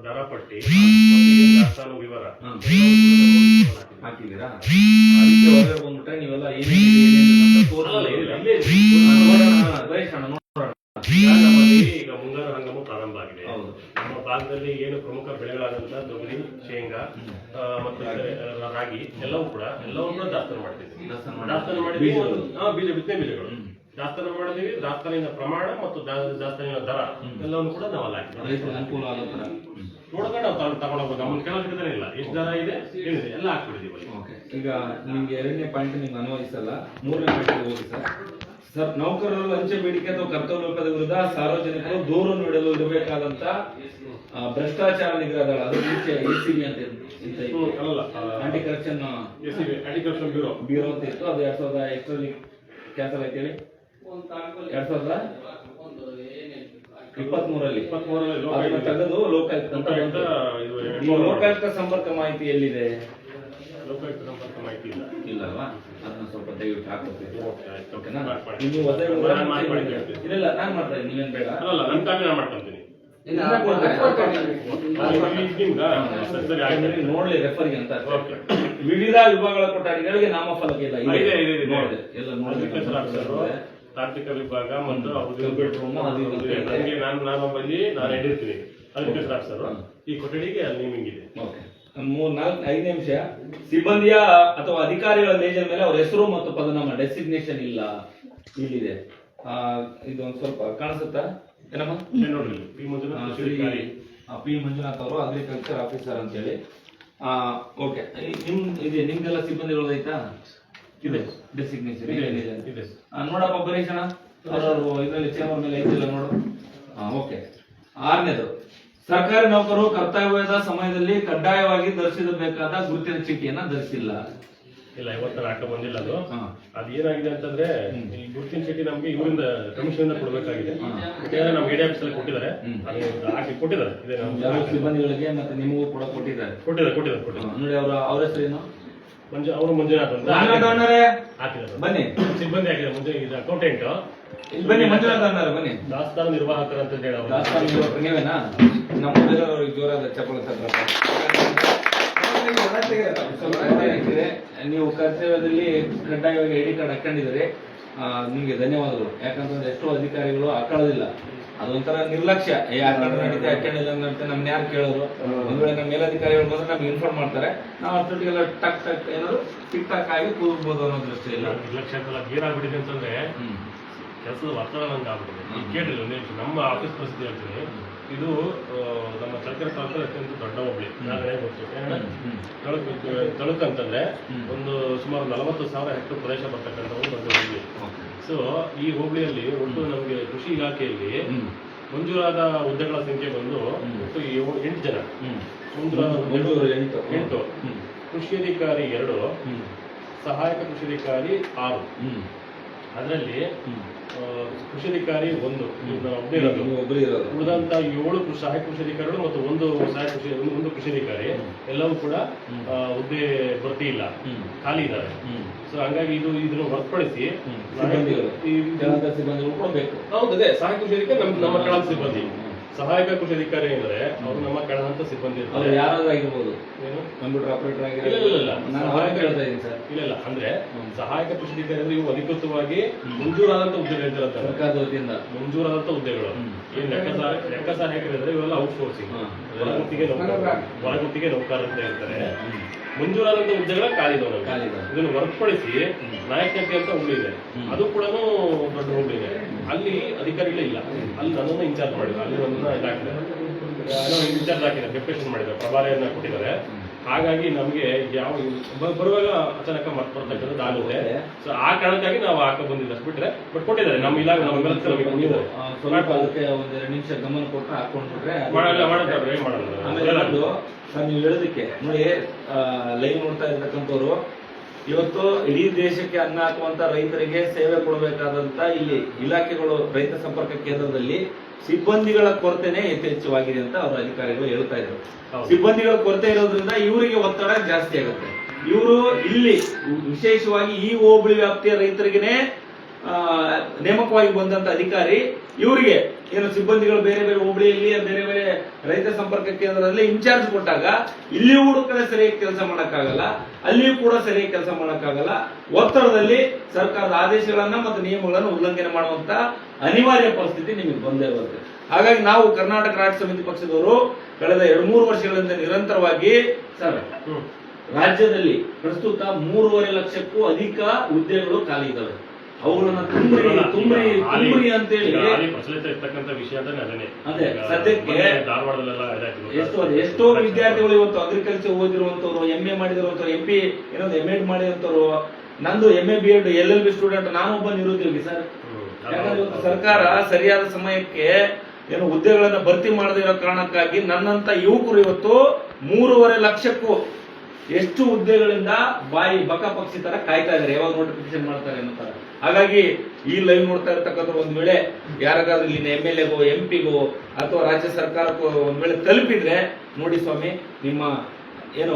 ದರ ಪಟ್ಟಿ ಮತ್ತು ದಾಸ್ತಾನು ವಿವರ ಹಾಕಿದ್ದೀರಾ? ಅದಕ್ಕೆ ಹೊರಗಡೆ ಬಂದ್ಬಿಟ್ರೆ ನೀವೆಲ್ಲ ಏನೇನು ತೋರಿಸಲ್ಲ. ಈಗ ಮುಂಗಾರು ಹಂಗಾಮು ಪ್ರಾರಂಭ ಆಗಿದೆ. ನಮ್ಮ ಭಾಗದಲ್ಲಿ ಏನು ಪ್ರಮುಖ ಬೆಳೆಗಳಾದಂತಹ ತೊಗರಿ, ಶೇಂಗಾ ಮತ್ತು ರಾಗಿ ಎಲ್ಲವೂ ಕೂಡ ದಾಸ್ತಾನು ಮಾಡ್ತಿದ್ವಿ. ದಾಸ್ತಾನು ಮಾಡಿದ್ವಿ, ಬಿತ್ತನೆ ಬೀಜಗಳು ದಾಸ್ತಾನು ಮಾಡಿದೀವಿ. ದಾಸ್ತಾನಿನ ಪ್ರಮಾಣ ಮತ್ತು ದಾಸ್ತಾನಿನ ದರ ಎಲ್ಲವನ್ನು ಕೂಡ ನಾವು ಅನುಕೂಲ ಆಗೋ ತರ ನೋಡ್ಕೊಂಡು ನಾವು ತಗೊಂಡೋಗ್ಬೋದು. ನಮ್ಮನ್ನು ಕೇಳೋದಿದ್ದಾನೆ ಇಲ್ಲ, ಎಷ್ಟು ದರ ಇದೆ ಏನಿದೆ ಎಲ್ಲ ಹಾಕ್ಬಿಟ್ಟಿದೀವಿ. ಈಗ ನಿಮ್ಗೆ ಎರಡನೇ ಪಾಯಿಂಟ್ ನಿಮ್ಗೆ ಅನ್ವಯಿಸಲ್ಲ. ಮೂರನೇ ಪಾಯಿಂಟ್ ಹೋಗಿ ಸರ್, ನೌಕರರ ಲಂಚ ಬೇಡಿಕೆ ಅಥವಾ ಕರ್ತವ್ಯ ಲೋಪದ ವಿರುದ್ಧ ಸಾರ್ವಜನಿಕರು ದೂರು ನೀಡಲು ಇರಬೇಕಾದಂತ ಭ್ರಷ್ಟಾಚಾರ ನಿಗ್ರಹ ದಳ, ಅದು ACB ಅಂತ ಆಂಟಿ ಕರಪ್ಷನ್ ಬ್ಯೂರೋ ಅಂತ ಇತ್ತು. ಅದು 2000 ಕ್ಯಾನ್ಸಲ್ ಆಯ್ತು ಹೇಳಿ. 2023ರಲ್ಲಿ ಅದನ್ನ ತೆಗೆದು ಲೋಕಾಯುಕ್ತ ಅಂತ ಲೋಕಾಯುಕ್ತ ಸಂಪರ್ಕ ಮಾಹಿತಿ ಎಲ್ಲಿದೆ? ಲೋಕಾಯುಕ್ತ ಸಂಪರ್ಕ ಮಾಹಿತಿ ಇಲ್ಲವಾ? ಅದನ್ನ ಸ್ವಲ್ಪ ದಯವಿಟ್ಟು ಹಾಕ್ಬೇಕು. ಓಕೆನಾ? ನೀವು ಇಲ್ಲ ನಾನು ಮಾಡ್ತೇನೆ, ನೀವೇನ್ ಬೇಡ. ನನ್ನ ಕಾಪಿ ನಾನು ಮಾಡ್ಕೊಂತೀನಿ. ನೋಡ್ಲಿ ರೆಫರ್ಗೆ ಅಂತ ವಿವಿಧ ವಿಭಾಗಗಳ ಕೊಠಡಿಗಳಿಗೆ ನಾಮಫಲಕ ಇಲ್ಲ ಎಲ್ಲ ತಾಂತ್ರಿಕ ವಿಭಾಗ ಮತ್ತು ನಾನು ಹೇಳಿರ್ತೀನಿ ಅದಕ್ಕೆ ಸರ್ ಈ ಕೊಠಡಿಗೆ ನೇಮಿಂಗ್ ಇದೆ. 3-4-5 ನಿಮಿಷ. ಸಿಬ್ಬಂದಿಯ ಅಥವಾ ಅಧಿಕಾರಿಗಳ ಲೇಜರ್ ಮೇಲೆ ಅವ್ರ ಹೆಸರು ಮತ್ತು ಪದನಾಮ ಡೆಸಿಗ್ನೇಷನ್ ಇಲ್ಲ, ಇಲ್ಲಿದೆ. ಇದು ಒಂದ್ ಸ್ವಲ್ಪ ಕಾಣಿಸುತ್ತಾ ಏನಮ್ಮ? ನೋಡ್ರಿ, ಪಿ ಮಂಜುನಾಥ್ ಅವರು ಅಗ್ರಿಕಲ್ಚರ್ ಆಫೀಸರ್ ಅಂತ ಹೇಳಿ. ಓಕೆ, ನಿಮ್ದೆಲ್ಲ ಸಿಬ್ಬಂದಿಗಳು ಐತಾ? ಇದೆ ಡೆಸಿಗ್ನೇಷನ್ ಇದೆ. ನೋಡಪ್ಪ ಬರೀಸಣ ಇದರಲ್ಲಿ ಚೇಂಬರ್ ಮೇಲೆ ಐತಿಲ್ಲ ನೋಡು. ಓಕೆ. 6ನೇದು, ಸರ್ಕಾರಿ ನೌಕರರು ಕರ್ತವ್ಯದ ಸಮಯದಲ್ಲಿ ಕಡ್ಡಾಯವಾಗಿ ಧರಿಸಬೇಕಾದ ಗುರುತಿನ ಚೀಟಿಯನ್ನ ಧರಿಸಿಲ್ಲ. ಇಲ್ಲ, ಇವತ್ತು ಹಾಕ ಬಂದಿಲ್ಲ. ಅದು ಏನಾಗಿದೆ ಅಂತಂದ್ರೆ, ಈ ಗುರುತಿನ ಚೀಟಿ ನಮ್ಗೆ ಇವರಿಂದ ಕಮಿಷನ್ ಇಂದ ಕೊಡಬೇಕಾಗಿದೆ. ನಮ್ಗೆ ಎಡಿ ಆಫೀಸ್ ಅಲ್ಲಿ ಕೊಟ್ಟಿದ್ದಾರೆ, ಹಾಕಿ ಕೊಟ್ಟಿದ್ದಾರೆ. ಸಿಬ್ಬಂದಿಗಳಿಗೆ ಮತ್ತೆ ನಿಮಗೂ ಕೂಡ ಕೊಟ್ಟಿದ್ದಾರೆ. ನೋಡಿ, ಅವ್ರ ಹೆಸರೇನು? ಅವರು ಮಂಜುನಾಥ್ ಅಂತ ಹಾಕಿದ್ದಾರೆ. ಬನ್ನಿ, ಸಿಬ್ಬಂದಿ ಹಾಕಿದ್ದಾರೆ. ಇದು ಅಕೌಂಟೆಂಟ್. ಬನ್ನಿ, ಮಂಜುನಾಥ್ ಅಣ್ಣಾರೆ ಬನ್ನಿ. ದಾಸ್ತಾನು ನಿರ್ವಾಹಕರು ಅಂತ ಹೇಳಿ. ದಾಸ್ತಾನು ನಿರ್ವಾಹಕರು ನೀವೇನಾ? ನಮ್ಮ ಬೇರೆಯವ್ರಿಗೆ ಜೋರಾದ ಚಪ್ಪಳ ತಕ್ಕ. ನೀವು ಕರ್ತವ್ಯದಲ್ಲಿ ಕಡ್ಡಾಯವಾಗಿ ಐಡಿ ಕಾರ್ಡ್ ಹಾಕೊಂಡಿದ್ರೆ ನಿಮ್ಗೆ ಧನ್ಯವಾದಗಳು. ಯಾಕಂತಂದ್ರೆ ಎಷ್ಟೋ ಅಧಿಕಾರಿಗಳು ಹಾಕೊಳ್ಳೋದಿಲ್ಲ, ಅದೊಂಥರ ನಿರ್ಲಕ್ಷ್ಯ. ಹಾಕೊಂಡ್ರೆ ನಡೀತೆ, ಹಾಕೊಂಡಿಲ್ಲ ಅಂತ ನಮ್ನ ಯಾರು ಕೇಳೋರು? ಒಂದ್ ವೇಳೆ ನಮ್ಮ ಮೇಲಧಿಕಾರಿಗಳು ಬಂದ್ರೆ ನಮ್ಗೆ ಇನ್ಫಾರ್ಮ್ ಮಾಡ್ತಾರೆ, ನಾವು ಅಷ್ಟೊಟ್ಟಿಗೆಲ್ಲ ಟಕ್ ಏನಾದ್ರು ಟಿಕ್ ಟಾಕ್ ಆಗಿ ಕೂರ್ಬೋದು ಅನ್ನೋ ದೃಷ್ಟಿ ಇಲ್ಲ. ನಿರ್ಲಕ್ಷ್ಯ ಏನಾಗ್ಬಿಟ್ಟಿದೆ ಅಂತಂದ್ರೆ ಕೆಲಸದ ಒತ್ತಡ ನಂಗೆ ಆಗ್ಬಿಟ್ಟಿದೆ. ಕೇಳಿಲ್ಲ ಒಂದು ನಿಮಿಷ, ನಮ್ಮ ಆಫೀಸ್ ಪರಿಸ್ಥಿತಿ ಹೇಳ್ತೀನಿ. ಇದು ನಮ್ಮ ಚಳ್ಳಕೆರೆ ತಾಲೂಕಲ್ಲಿ ಅತ್ಯಂತ ದೊಡ್ಡ ಹೋಬಳಿ. ನಾನೇ ಗೊತ್ತು ತಳುಕ್ ಅಂತಂದ್ರೆ ಒಂದು ಸುಮಾರು 40,000 ಹೆಕ್ಟೇರ್ ಪ್ರದೇಶ ಬರ್ತಕ್ಕಂಥ ಒಂದು ದೊಡ್ಡ ಹೋಬಳಿ. ಸೊ ಈ ಹೋಬಳಿಯಲ್ಲಿ ಒಟ್ಟು ನಮಗೆ ಕೃಷಿ ಇಲಾಖೆಯಲ್ಲಿ ಮಂಜೂರಾದ ಹುದ್ದೆಗಳ ಸಂಖ್ಯೆ ಬಂದು ಒಟ್ಟು 8 ಜನ. 8 ಕೃಷಿ ಅಧಿಕಾರಿ 2, ಸಹಾಯಕ ಕೃಷಿ ಅಧಿಕಾರಿ 6. ಅದರಲ್ಲಿ ಕೃಷಿ ಅಧಿಕಾರಿ 1 ಉಳಿದಂತ 7 ಸಹಾಯಕ ಕೃಷಿ ಅಧಿಕಾರಿಗಳು ಮತ್ತು ಒಂದು ಕೃಷಿ ಅಧಿಕಾರಿ ಎಲ್ಲವೂ ಕೂಡ ಹುದ್ದೆ ಭರ್ತಿ ಇಲ್ಲ, ಖಾಲಿ ಇದ್ದಾರೆ. ಸೊ ಹಂಗಾಗಿ ಇದನ್ನು ಹೊರತುಪಡಿಸಿ ಸಿಬ್ಬಂದಿಗಳು ಕೊಡಬೇಕು. ಹೌದೇ, ಸಹಾಯಕ ಕೃಷಿ ಅಧಿಕಾರಿ ನಮ್ಮ ಕೆಳದ ಸಿಬ್ಬಂದಿ. ಸಹಾಯಕ ಕೃಷಿ ಅಧಿಕಾರಿ ಅಂದ್ರೆ ಅವರು ನಮ್ಮ ಕೆಳಹಂತ ಸಿಬ್ಬಂದಿ ಇರ್ತಾರೆ. ಯಾರಾದ್ರೂ ಆಗಿರ್ಬೋದು, ಕಂಪ್ಯೂಟರ್ ಆಪರೇಟರ್ ಇಲ್ಲ ಅಂದ್ರೆ ಸಹಾಯಕ ಕೃಷಿ ಅಧಿಕಾರಿ ಅಂದ್ರೆ ಇವು ಅಧಿಕೃತವಾಗಿ ಮಂಜೂರಾದಂತ ಹುದ್ದೆಗಳು. ಸರ್ಕಾರದ ವತಿಯಿಂದ ಮಂಜೂರಾದಂತ ಹುದ್ದೆಗಳು. ಏನ್ ಲೆಕ್ಕ ಸಹಾಯಕರಿದ್ರೆ ಇವೆಲ್ಲ ಔಟ್ಸೋರ್ಸಿಂಗ್, ಹೊರಗುತ್ತಿಗೆ ನೌಕರ ಅಂತ ಹೇಳ್ತಾರೆ. ಮಂಜೂರಾದಂತ ಹುದ್ದೆಗಳ ಖಾಲಿ ಇದನ್ನು ಹೊರತುಪಡಿಸಿ ನಾಯಕತೆ ಅಂತ ಹುಬ್ಳಿ ಇದೆ, ಅದು ಕೂಡ ದೊಡ್ಡ ಹುಬ್ಳಿ ಇದೆ. ಅಲ್ಲಿ ಅಧಿಕಾರಿಗಳೇ ಇಲ್ಲ. ಅಲ್ಲಿ ನನ್ನನ್ನು ಇನ್ಚಾರ್ಜ್ ಮಾಡಿದ್ರು, ಅಲ್ಲಿ ನನ್ನ ಇದಾಕಿದ್ದಾರೆ, ಇನ್ಚಾರ್ಜ್ ಹಾಕಿದ್ದಾರೆ, ಡೆಪ್ಯುಟೇಷನ್ ಮಾಡಿದ್ದಾರೆ, ಪ್ರಭಾರಿಯನ್ನ ಕೊಟ್ಟಿದ್ದಾರೆ. ಹಾಗಾಗಿ ನಮ್ಗೆ ಯಾವ ಬರುವಾಗ ಅಚಾನಕ ಮರ್ತು ಬರ್ತಕ್ಕಂಥದ್ದು ಆಗುತ್ತೆ. ಸೊ ಆ ಕಾರಣಕ್ಕಾಗಿ ನಾವು ಹಾಕ ಬಂದಿಲ್ಲ ಬಿಟ್ರೆ, ಬಟ್ ಕೊಟ್ಟಿದ್ದಾರೆ ನಮ್ಮ ಇಲಾಖೆ. ನಮ್ಮ ನೀವು ಸ್ವಲ್ಪ ಅದಕ್ಕೆ ಒಂದ್ 2 ನಿಮಿಷ ಗಮನ ಕೊಟ್ಟರೆ ಹಾಕೊಂಡ್ಬಿಟ್ರೆ ಮಾಡಲ್ಲ. ನೀವು ಹೇಳೋದಕ್ಕೆ ನೋಡಿ, ಲೈವ್ ನೋಡ್ತಾ ಇರ್ತಕ್ಕಂಥವ್ರು ಇವತ್ತು ಇಡೀ ದೇಶಕ್ಕೆ ಅನ್ನ ಹಾಕುವಂತ ರೈತರಿಗೆ ಸೇವೆ ಕೊಡಬೇಕಾದಂತ ಇಲ್ಲಿ ಇಲಾಖೆಗಳು, ರೈತ ಸಂಪರ್ಕ ಕೇಂದ್ರದಲ್ಲಿ ಸಿಬ್ಬಂದಿಗಳ ಕೊರತೆನೇ ಯಥೇಚ್ಛವಾಗಿದೆ ಅಂತ ಅವರ ಅಧಿಕಾರಿಗಳು ಹೇಳ್ತಾ ಇದ್ರು. ಸಿಬ್ಬಂದಿಗಳ ಕೊರತೆ ಇರೋದ್ರಿಂದ ಇವರಿಗೆ ಒತ್ತಡ ಜಾಸ್ತಿ ಆಗುತ್ತೆ. ಇವರು ಇಲ್ಲಿ ವಿಶೇಷವಾಗಿ ಈ ಹೋಬಳಿ ವ್ಯಾಪ್ತಿಯ ರೈತರಿಗೆನೆ ನೇಮಕವಾಗಿ ಬಂದಂತ ಅಧಿಕಾರಿ ಇವರಿಗೆ ಏನು ಸಿಬ್ಬಂದಿಗಳು ಬೇರೆ ಬೇರೆ ಹೋಬಳಿಯಲ್ಲಿ ಬೇರೆ ಬೇರೆ ರೈತ ಸಂಪರ್ಕ ಕೇಂದ್ರದಲ್ಲಿ ಇನ್ಚಾರ್ಜ್ ಕೊಟ್ಟಾಗ ಇಲ್ಲಿಯೂ ಕೂಡ ಸರಿಯಾಗಿ ಕೆಲಸ ಮಾಡಕ್ಕಾಗಲ್ಲ, ಅಲ್ಲಿಯೂ ಕೂಡ ಸರಿಯಾಗಿ ಕೆಲಸ ಮಾಡಕ್ಕಾಗಲ್ಲ. ಒತ್ತಡದಲ್ಲಿ ಸರ್ಕಾರದ ಆದೇಶಗಳನ್ನ ಮತ್ತು ನಿಯಮಗಳನ್ನು ಉಲ್ಲಂಘನೆ ಮಾಡುವಂತ ಅನಿವಾರ್ಯ ಪರಿಸ್ಥಿತಿ ನಿಮಗೆ ಬಂದೇ ಬರುತ್ತೆ. ಹಾಗಾಗಿ ನಾವು ಕರ್ನಾಟಕ ರಾಷ್ಟ್ರ ಸಮಿತಿ ಪಕ್ಷದವರು ಕಳೆದ 2-3 ವರ್ಷಗಳಿಂದ ನಿರಂತರವಾಗಿ ಸರ್ ರಾಜ್ಯದಲ್ಲಿ ಪ್ರಸ್ತುತ 3.5 ಲಕ್ಷಕ್ಕೂ ಅಧಿಕ ಹುದ್ದೆಗಳು ಖಾಲಿ ಇದ್ದಾವೆ. ಅವುಗಳನ್ನ ತುಂಬ್ರಿ ಅಂತೇಳಿ ಪ್ರಚಲಿತ ಇರ್ತಕ್ಕಂಥ ವಿಷಯ ಅಂದ್ರೆ ಅದನ್ನೇ. ಅದೇ ಸದ್ಯಕ್ಕೆ ಧಾರವಾಡದಲ್ಲೆಲ್ಲ ಎಷ್ಟೋ ವಿದ್ಯಾರ್ಥಿಗಳು ಇವತ್ತು ಅಗ್ರಿಕಲ್ಚರ್ ಓದಿರುವಂತವ್ರು, MA ಮಾಡಿದಿರುವಂತವ್ರು, MP ಏನೋ MEd ಮಾಡಿರುವಂತವ್ರು, ನಂದು MA BEd LLB ಸ್ಟೂಡೆಂಟ್, ನಾನೊಬ್ಬ ನಿರುದ್ಯೋಗಿ ಸರ್. ಯಾಕಂದ್ರೆ ಇವತ್ತು ಸರ್ಕಾರ ಸರಿಯಾದ ಸಮಯಕ್ಕೆ ಏನು ಹುದ್ದೆಗಳನ್ನ ಭರ್ತಿ ಮಾಡದೇ ಇರೋ ಕಾರಣಕ್ಕಾಗಿ ನನ್ನಂತ ಯುವಕರು ಇವತ್ತು 3.5 ಲಕ್ಷಕ್ಕೂ ಎಷ್ಟು ಹುದ್ದೆಗಳಿಂದ ಬಕ ಪಕ್ಷಿ ತರ ಕಾಯ್ತಾ ಇದಾರೆ, ಯಾವಾಗ ನೋಟಿಫಿಕೇಶನ್ ಮಾಡ್ತಾರೆ ಅನ್ನೋ. ಹಾಗಾಗಿ ಈ ಲೈವ್ ನೋಡ್ತಾ ಇರ್ತಕ್ಕಂಥ ಒಂದ್ ವೇಳೆ ಯಾರಿಗಾದ್ರೂ ಇಲ್ಲಿನ MLA-ಗೋ MP-ಗೋ ಅಥವಾ ರಾಜ್ಯ ಸರ್ಕಾರಕ್ಕೂ ಒಂದ್ ವೇಳೆ ತಲುಪಿದ್ರೆ ನೋಡಿ ಸ್ವಾಮಿ, ನಿಮ್ಮ ಏನು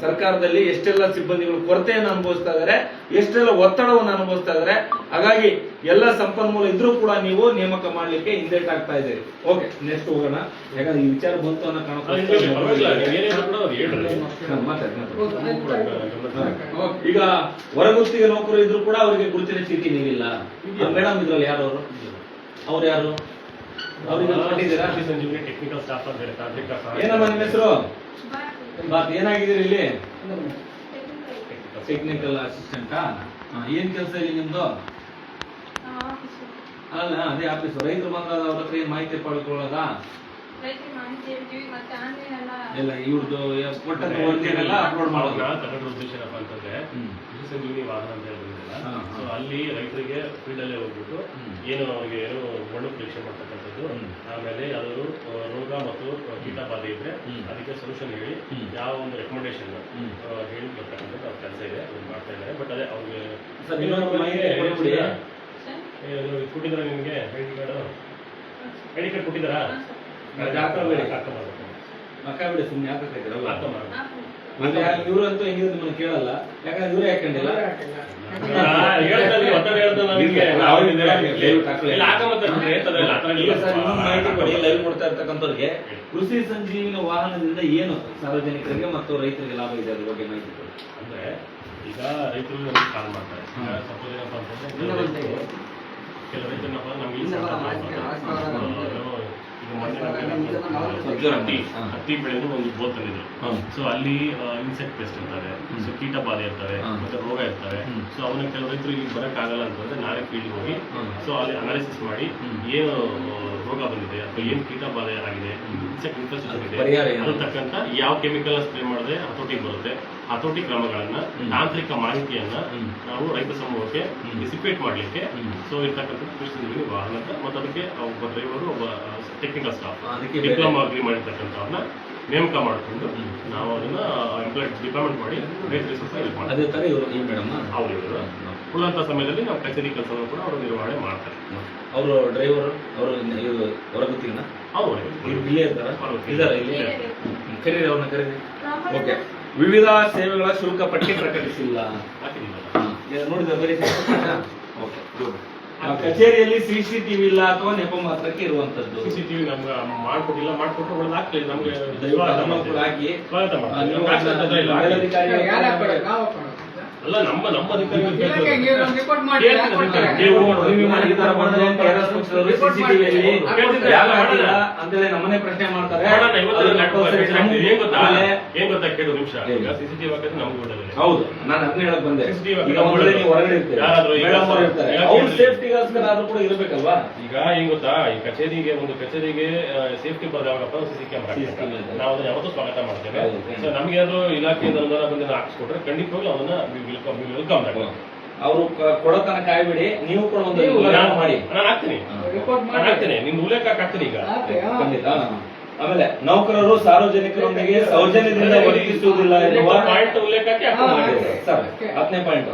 ಸರ್ಕಾರದಲ್ಲಿ ಎಷ್ಟೆಲ್ಲ ಸಿಬ್ಬಂದಿಗಳು ಕೊರತೆಯನ್ನು ಅನುಭವಿಸ್ತಾ ಇದಾರೆ, ಎಷ್ಟೆಲ್ಲ ಒತ್ತಡವನ್ನು ಅನುಭವಿಸ್ತಾ ಇದಾರೆ. ಹಾಗಾಗಿ ಎಲ್ಲ ಸಂಪನ್ಮೂಲ ಇದ್ರೂ ಕೂಡ ನೀವು ನೇಮಕ ಮಾಡ್ಲಿಕ್ಕೆ ಹಿಂದೇಟ್ ಆಗ್ತಾ ಇದ್ದೀರಿ. ಓಕೆ, ನೆಕ್ಸ್ಟ್ ಹೋಗೋಣ. ಯಾಕಂದ್ರೆ ಈ ವಿಚಾರ ಬಂತು ಅನ್ನೋ ಈಗ ಹೊರಗುತ್ತಿಗೆ ನೌಕರು ಇದ್ರು ಕೂಡ ಅವರಿಗೆ ಗುರುತಿನ ಚೀಟಿ ನೀಡಿಲ್ಲ. ಮೇಡಮ್ ಇದ್ರಲ್ಲಿ ಯಾರು ಅವ್ರು ಯಾರು ಅವ್ರಿಗೆ ಕೊಟ್ಟಿದ್ದೀರಾ? ಟೆಕ್ನಿಕಲ್ ಸ್ಟಾಫ್ ಅಂತ ಹೇಳಿ. ಏನಮ್ಮ ನಿಮ್ಮ ಹೆಸರು? ಏನಾಗಿದ್ದೀರಿ ಇಲ್ಲಿ? ಟೆಕ್ನಿಕಲ್ ಅಸಿಸ್ಟೆಂಟಾ? ಏನ್ ಕೆಲಸ ಇಲ್ಲಿ ನಿಮ್ದು? ಅಲ್ಲ, ಅದೇ ಆಫೀಸ್. ರೈತರು ಬಂದಾಗ ಅವ್ರ ಹತ್ರ ಏನ್ ಮಾಹಿತಿ ಪಡ್ಕೊಳ್ಳೋದಾ? ಇಲ್ಲ, ಇವ್ರದ್ದು ಕೊಟ್ಟಂತ ವರದಿಯನ್ನೆಲ್ಲ ಅಪ್ಲೋಡ್ ಮಾಡೋದು. ತಗೊಂಡ್ರ ಉದ್ದೇಶ ಏನಪ್ಪಾ ಅಂತಂದ್ರೆ ಸಂಜೀವಿನಿ ವಾಹನ ಅಂತ ಹೇಳಿದ್ರಲ್ಲ, ಸೊ ಅಲ್ಲಿ ರೈತರಿಗೆ ಫೀಲ್ಡ್ ಅಲ್ಲೇ ಹೋಗ್ಬಿಟ್ಟು ಏನು ಅವ್ರಿಗೆ ಏನು ಮಣ್ಣು ಪರೀಕ್ಷೆ ಮಾಡ್ತಕ್ಕಂಥದ್ದು, ಆಮೇಲೆ ಯಾವ್ದಾದ್ರು ರೋಗ ಮತ್ತು ಕೀಟ ಬಾಧೆ ಇದ್ರೆ ಅದಕ್ಕೆ ಸೊಲ್ಯೂಷನ್ ಹೇಳಿ ಯಾವ ಒಂದು ರೆಕಮೆಂಡೇಶನ್ ಹೇಳಿ ಬರ್ತಕ್ಕಂಥದ್ದು ಅವ್ರ ಕೆಲಸ ಇದೆ, ಅದನ್ನ ಮಾಡ್ತಾ ಇದ್ದಾರೆ. ಬಟ್ ಅದೇ ಅವ್ರಿಗೆ ಕೊಟ್ಟಿದ್ದಾರೆ. ನಿಮ್ಗೆ ಐಡಿ ಕಾರ್ಡ್ ಕೊಟ್ಟಿದ್ದಾರಾ? ಬಿಡಿ, ಸುಮ್ಮನೆ ಇವ್ರಂತೂ ಹೆಂಗಿದ್ರು ನಿಮ್ಮನ್ನ ಕೇಳಲ್ಲ, ಯಾಕಂದ್ರೆ ಇವರೇ ಹಾಕೊಂಡಿಲ್ಲ. ಮಾಹಿತಿ ಕೊಡಿ ಲೈವ್ ನೋಡ್ತಾ ಇರ್ತಕ್ಕಂಥವ್ರಿಗೆ. ಕೃಷಿ ಸಂಜೀವಿನಿ ವಾಹನದಿಂದ ಏನು ಸಾರ್ವಜನಿಕರಿಗೆ ಮತ್ತು ರೈತರಿಗೆ ಲಾಭ ಇದೆ, ಅದ್ರ ಬಗ್ಗೆ ಮಾಹಿತಿ ಕೊಡಿ. ಅಂದ್ರೆ ಈಗ ರೈತರು ನಮ್ಗೆ ಕಾಲ್ ಮಾಡ್ತಾರೆ. ಸಪೋಸ್ ಏನಪ್ಪಾ ಅಂತಂದ್ರೆ ಕೆಲವು ರೈತರನ್ನಪ್ಪ ನಮ್ಗೆ ಹತ್ತಿ ಬೆಳೆದು ಒಂದು ಬೋತ್ ತಂದಿದ್ರು. ಸೊ ಅಲ್ಲಿ ಇನ್ಸೆಕ್ಟ್ ಪೆಸ್ಟ್ ಇರ್ತಾರೆ, ಸೊ ಕೀಟ ಬಾಧೆ ಇರ್ತಾರೆ, ಮತ್ತೆ ರೋಗ ಇರ್ತಾರೆ. ಸೊ ಅವನ್ನ ಕೆಲವು ರೈತರು ಇಲ್ಲಿ ಬರಕ್ ಆಗಲ್ಲ ಅಂತಂದ್ರೆ ನಾಳೆ ಫೀಲ್ಡ್ ಹೋಗಿ ಸೊ ಅಲ್ಲಿ ಅನಾಲಿಸಿಸ್ ಮಾಡಿ ಏನು ರೋಗ ಬಂದಿದೆ ಅಥವಾ ಏನ್ ಕೀಟ ಬಾಧೆ ಆಗಿದೆ, ಇನ್ಸೆಕ್ಟ್ ಇನ್ಫೆಕ್ಷನ್ ಇದೆ, ಅದ್ರ ತಕ್ಕಂತ ಯಾವ ಕೆಮಿಕಲ್ ಸ್ಪ್ರೇ ಮಾಡಿದ್ರೆ ಹತೋಟಿಗೆ ಬರುತ್ತೆ, ಹತೋಟಿ ಕ್ರಮಗಳನ್ನ ತಾಂತ್ರಿಕ ಮಾಹಿತಿಯನ್ನ ನಾವು ರೈತ ಸಮೂಹಕ್ಕೆ ಡಿಸಿಪೇಟ್ ಮಾಡ್ಲಿಕ್ಕೆ ಸೊ ಇರ್ತಕ್ಕಂಥ ಕೃಷಿ ವಾಹನ ಮತ್ತು ಅದಕ್ಕೆ ಒಬ್ಬ ಡ್ರೈವರು, ಒಬ್ಬ ಟೆಕ್ನಿಕಲ್ ಸ್ಟಾಫ್, ಡಿಪ್ಲೊಮಾ ಅಗ್ರಿ ಮಾಡಿರ್ತಕ್ಕಂಥವ್ರನ್ನ ನೇಮಕ ಮಾಡಿಕೊಂಡು ನಾವು ಅದನ್ನ ಎಂಪ್ಲಾಯ್ ಡಿಪ್ಲಾಯ್ಮೆಂಟ್ ಮಾಡಿ ರೈತರಿಗೆ ಉಳಿದಂತ ಸಮಯದಲ್ಲಿ ನಾವು ಕಚೇರಿ ಕೆಲಸವನ್ನು ಕೂಡ ಅವರು ನಿರ್ವಹಣೆ ಮಾಡ್ತಾರೆ. ಅವರು ಡ್ರೈವರ್ ಅವರು ಹೊರಗುತ್ತಿನ ಅವರು ಇಲ್ಲೇ ಇದ್ದಾರೆ, ಇಲ್ಲಿ ಕರೀರಿ, ಅವ್ರನ್ನ ಕರೀರಿ. ಓಕೆ, ವಿವಿಧ ಸೇವೆಗಳ ಶುಲ್ಕ ಪಟ್ಟಿ ಪ್ರಕಟಿಸಿಲ್ಲ. ನೋಡಿದ ಬರೀ ಕಚೇರಿಯಲ್ಲಿ CCTV ಇಲ್ಲ ಅಥವಾ ನೆಪ ಮಾತ್ರಕ್ಕೆ ಇರುವಂತದ್ದು. CCTV ನಮ್ಗೆ ಮಾಡ್ಕೊಟ್ಟಿಲ್ಲ, ಮಾಡ್ಕೊಟ್ಟು ಒಳ್ಳೆ ಆಗ್ತದೆ ನಮ್ಗೆ ಹಾಕಿ ಅಲ್ಲ ನಮ್ಮ ಅಂತೇಳಿ ನಮ್ಮನೆ ಪ್ರಶ್ನೆ ಮಾಡ್ತಾರೆ. ಏನ್ ಗೊತ್ತಾ ಕೇಳು ನಿಮಿಷ. ಈಗ CCTV ಹಾಕಿದ್ರೆ ನಮ್ಗೆ ಒಳ್ಳೆದಿಲ್ಲ. ಹೌದು, ನಾನು ಅದನ್ನ ಹೇಳಕ್ ಬಂದೆ. ಹೊರಗಡೆ ಇರ್ತಾರೆ, ಅವ್ರ ಸೇಫ್ಟಿಗೋಸ್ಕರ ಆದ್ರೂ ಕೂಡ ಇರ್ಬೇಕಲ್ವಾ. ಈಗ ಏನ್ ಗೊತ್ತಾ, ಈ ಕಚೇರಿಗೆ ಸೇಫ್ಟಿ ಬರದಾಗಪ್ಪ CC ಕ್ಯಾಮ್ರಾ ನಾವು ಅದನ್ನ ಯಾವತ್ತೂ ಸ್ವಾಗತ ಮಾಡ್ತೇವೆ. ಸೊ ನಮ್ಗೆ ಏನಾದ್ರು ಇಲಾಖೆಯಿಂದ ಅನುದಾನ ಬಂದು ಹಾಕಿಸ್ಕೊಟ್ರೆ ಖಂಡಿತವಾಗ್ಲೂ ಅದನ್ನ ವೆಲ್ಕಮ್. ಅವರು ಕೊಡೋ ತನಕ ಕಾಯ್ಬಿಡಿ, ನೀವು ಕೂಡ ಒಂದು ಮಾಡಿ. ನಾನು ಹಾಕ್ತೀನಿ, ನಿಮ್ದು ಉಲ್ಲೇಖ ಹಾಕ್ತೀನಿ ಈಗ. ಆಮೇಲೆ ನೌಕರರು ಸಾರ್ವಜನಿಕರೊಂದಿಗೆ ಸೌಜನ್ಯದಿಂದ ವರ್ತಿಸುವುದಿಲ್ಲ ಎನ್ನುವ ಪಾಯಿಂಟ್ ಉಲ್ಲೇಖ ಹಾಕಿ. 10ನೇ ಪಾಯಿಂಟ್,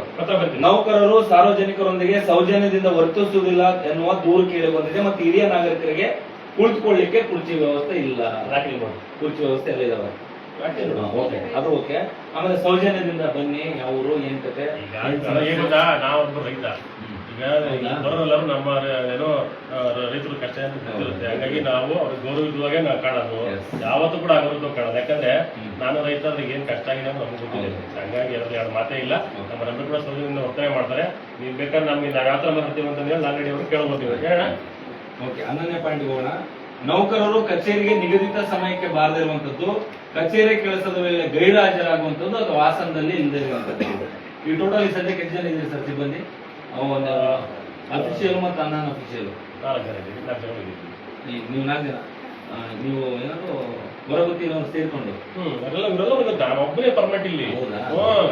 ನೌಕರರು ಸಾರ್ವಜನಿಕರೊಂದಿಗೆ ಸೌಜನ್ಯದಿಂದ ವರ್ತಿಸುವುದಿಲ್ಲ ಎನ್ನುವ ದೂರು ಕೇಳಿ ಬಂದಿದೆ ಮತ್ತು ಹಿರಿಯ ನಾಗರಿಕರಿಗೆ ಕುಳಿತುಕೊಳ್ಳಿಕ್ಕೆ ಕುರ್ಚಿ ವ್ಯವಸ್ಥೆ ಇಲ್ಲ. ಕುರ್ಚಿ ವ್ಯವಸ್ಥೆ ಎಲ್ಲ ಇದಾವೆ. ಅದು ಓಕೆ. ಆಮೇಲೆ ಸೌಜನ್ಯದಿಂದ ಬನ್ನಿ, ಅವರು ಏನ್ ಕತೆ. ನಾವೊಬ್ಬ ರೈತ, ಈಗ ಬರೋರೆಲ್ಲರೂ ನಮ್ಮ ಏನೋ ರೈತರು ಕಷ್ಟ ಅಂತ ಗೊತ್ತಿರುತ್ತೆ. ಹಂಗಾಗಿ ನಾವು ಅವ್ರಿಗೆ ಗೌರವಿಸುವಾಗೆ ನಾವು ಕಾಣೋದು, ಯಾವತ್ತೂ ಕೂಡ ಅಗೌರವ ಕಾಣೋದು. ಯಾಕಂದ್ರೆ ನಾನು ರೈತ ಅವ್ರಿಗೆ ಏನ್ ಕಷ್ಟ ಆಗಿದೆ ಅಂತ ನಮ್ಗೆ ಗೊತ್ತಿದೆ. ಹಂಗಾಗಿ ಅದ್ರಲ್ಲಿ ಎರಡು ಮಾತೇ ಇಲ್ಲ. ನಮ್ಮ ರಬ್ಬಿ ಕೂಡ ಸೌಜನ್ಯದಿಂದ ವರ್ತನೆ ಮಾಡ್ತಾರೆ. ನೀವು ಬೇಕಾದ್ರೆ ನಮ್ಗೆ ನಾವು ಯಾವ ತರ ಮಾಡ್ತೀವಿ ಅಂತಂದ್ರೆ ನಾಲ್ಗಡಿ ಅವರು ಕೇಳ್ಬೋತೀವಿ. ಹೇಳೋಣ. ಓಕೆ, 11ನೇ ಪಾಯಿಂಟ್ ಹೋಗೋಣ. ನೌಕರರು ಕಚೇರಿಗೆ ನಿಗದಿತ ಸಮಯಕ್ಕೆ ಬಾರದಿರುವಂತದ್ದು, ಕಚೇರಿ ಕೆಲಸದ ವೇಳೆ ಗೈರು ಹಾಜರಾಗುವಂತದ್ದು ಅಥವಾ ಆಸನದಲ್ಲಿ ಇಲ್ಲದೆ ಇರುವಂತದ್ದು. ಈ ಟೋಟಲ್ ಈ ಸದ್ಯಕ್ಕೆ ಎಷ್ಟು ಜನ ಇದ್ದೀರಿ ಸರ್ ಸಿಬ್ಬಂದಿ? ಒಂದು ಅಫಿಷಿಯಲ್ ಮತ್ತು ಅನಾನ್ ಅಫಿಷಿಯಲ್ 4 ಜನ ಇದ್ದೀವಿ. 4 ಜನ ಇದ್ದೀವಿ. ನೀವು 4 ಜನ. ನೀವು ಏನಾದ್ರು ಹೊರಗುತ್ತಿ ಸೇರ್ಕೊಂಡು ಇವರೆಲ್ಲ ಗೊತ್ತಾ, ಒಬ್ಬನೇ ಪರ್ಮನೆಂಟ್ ಇಲ್ಲಿ.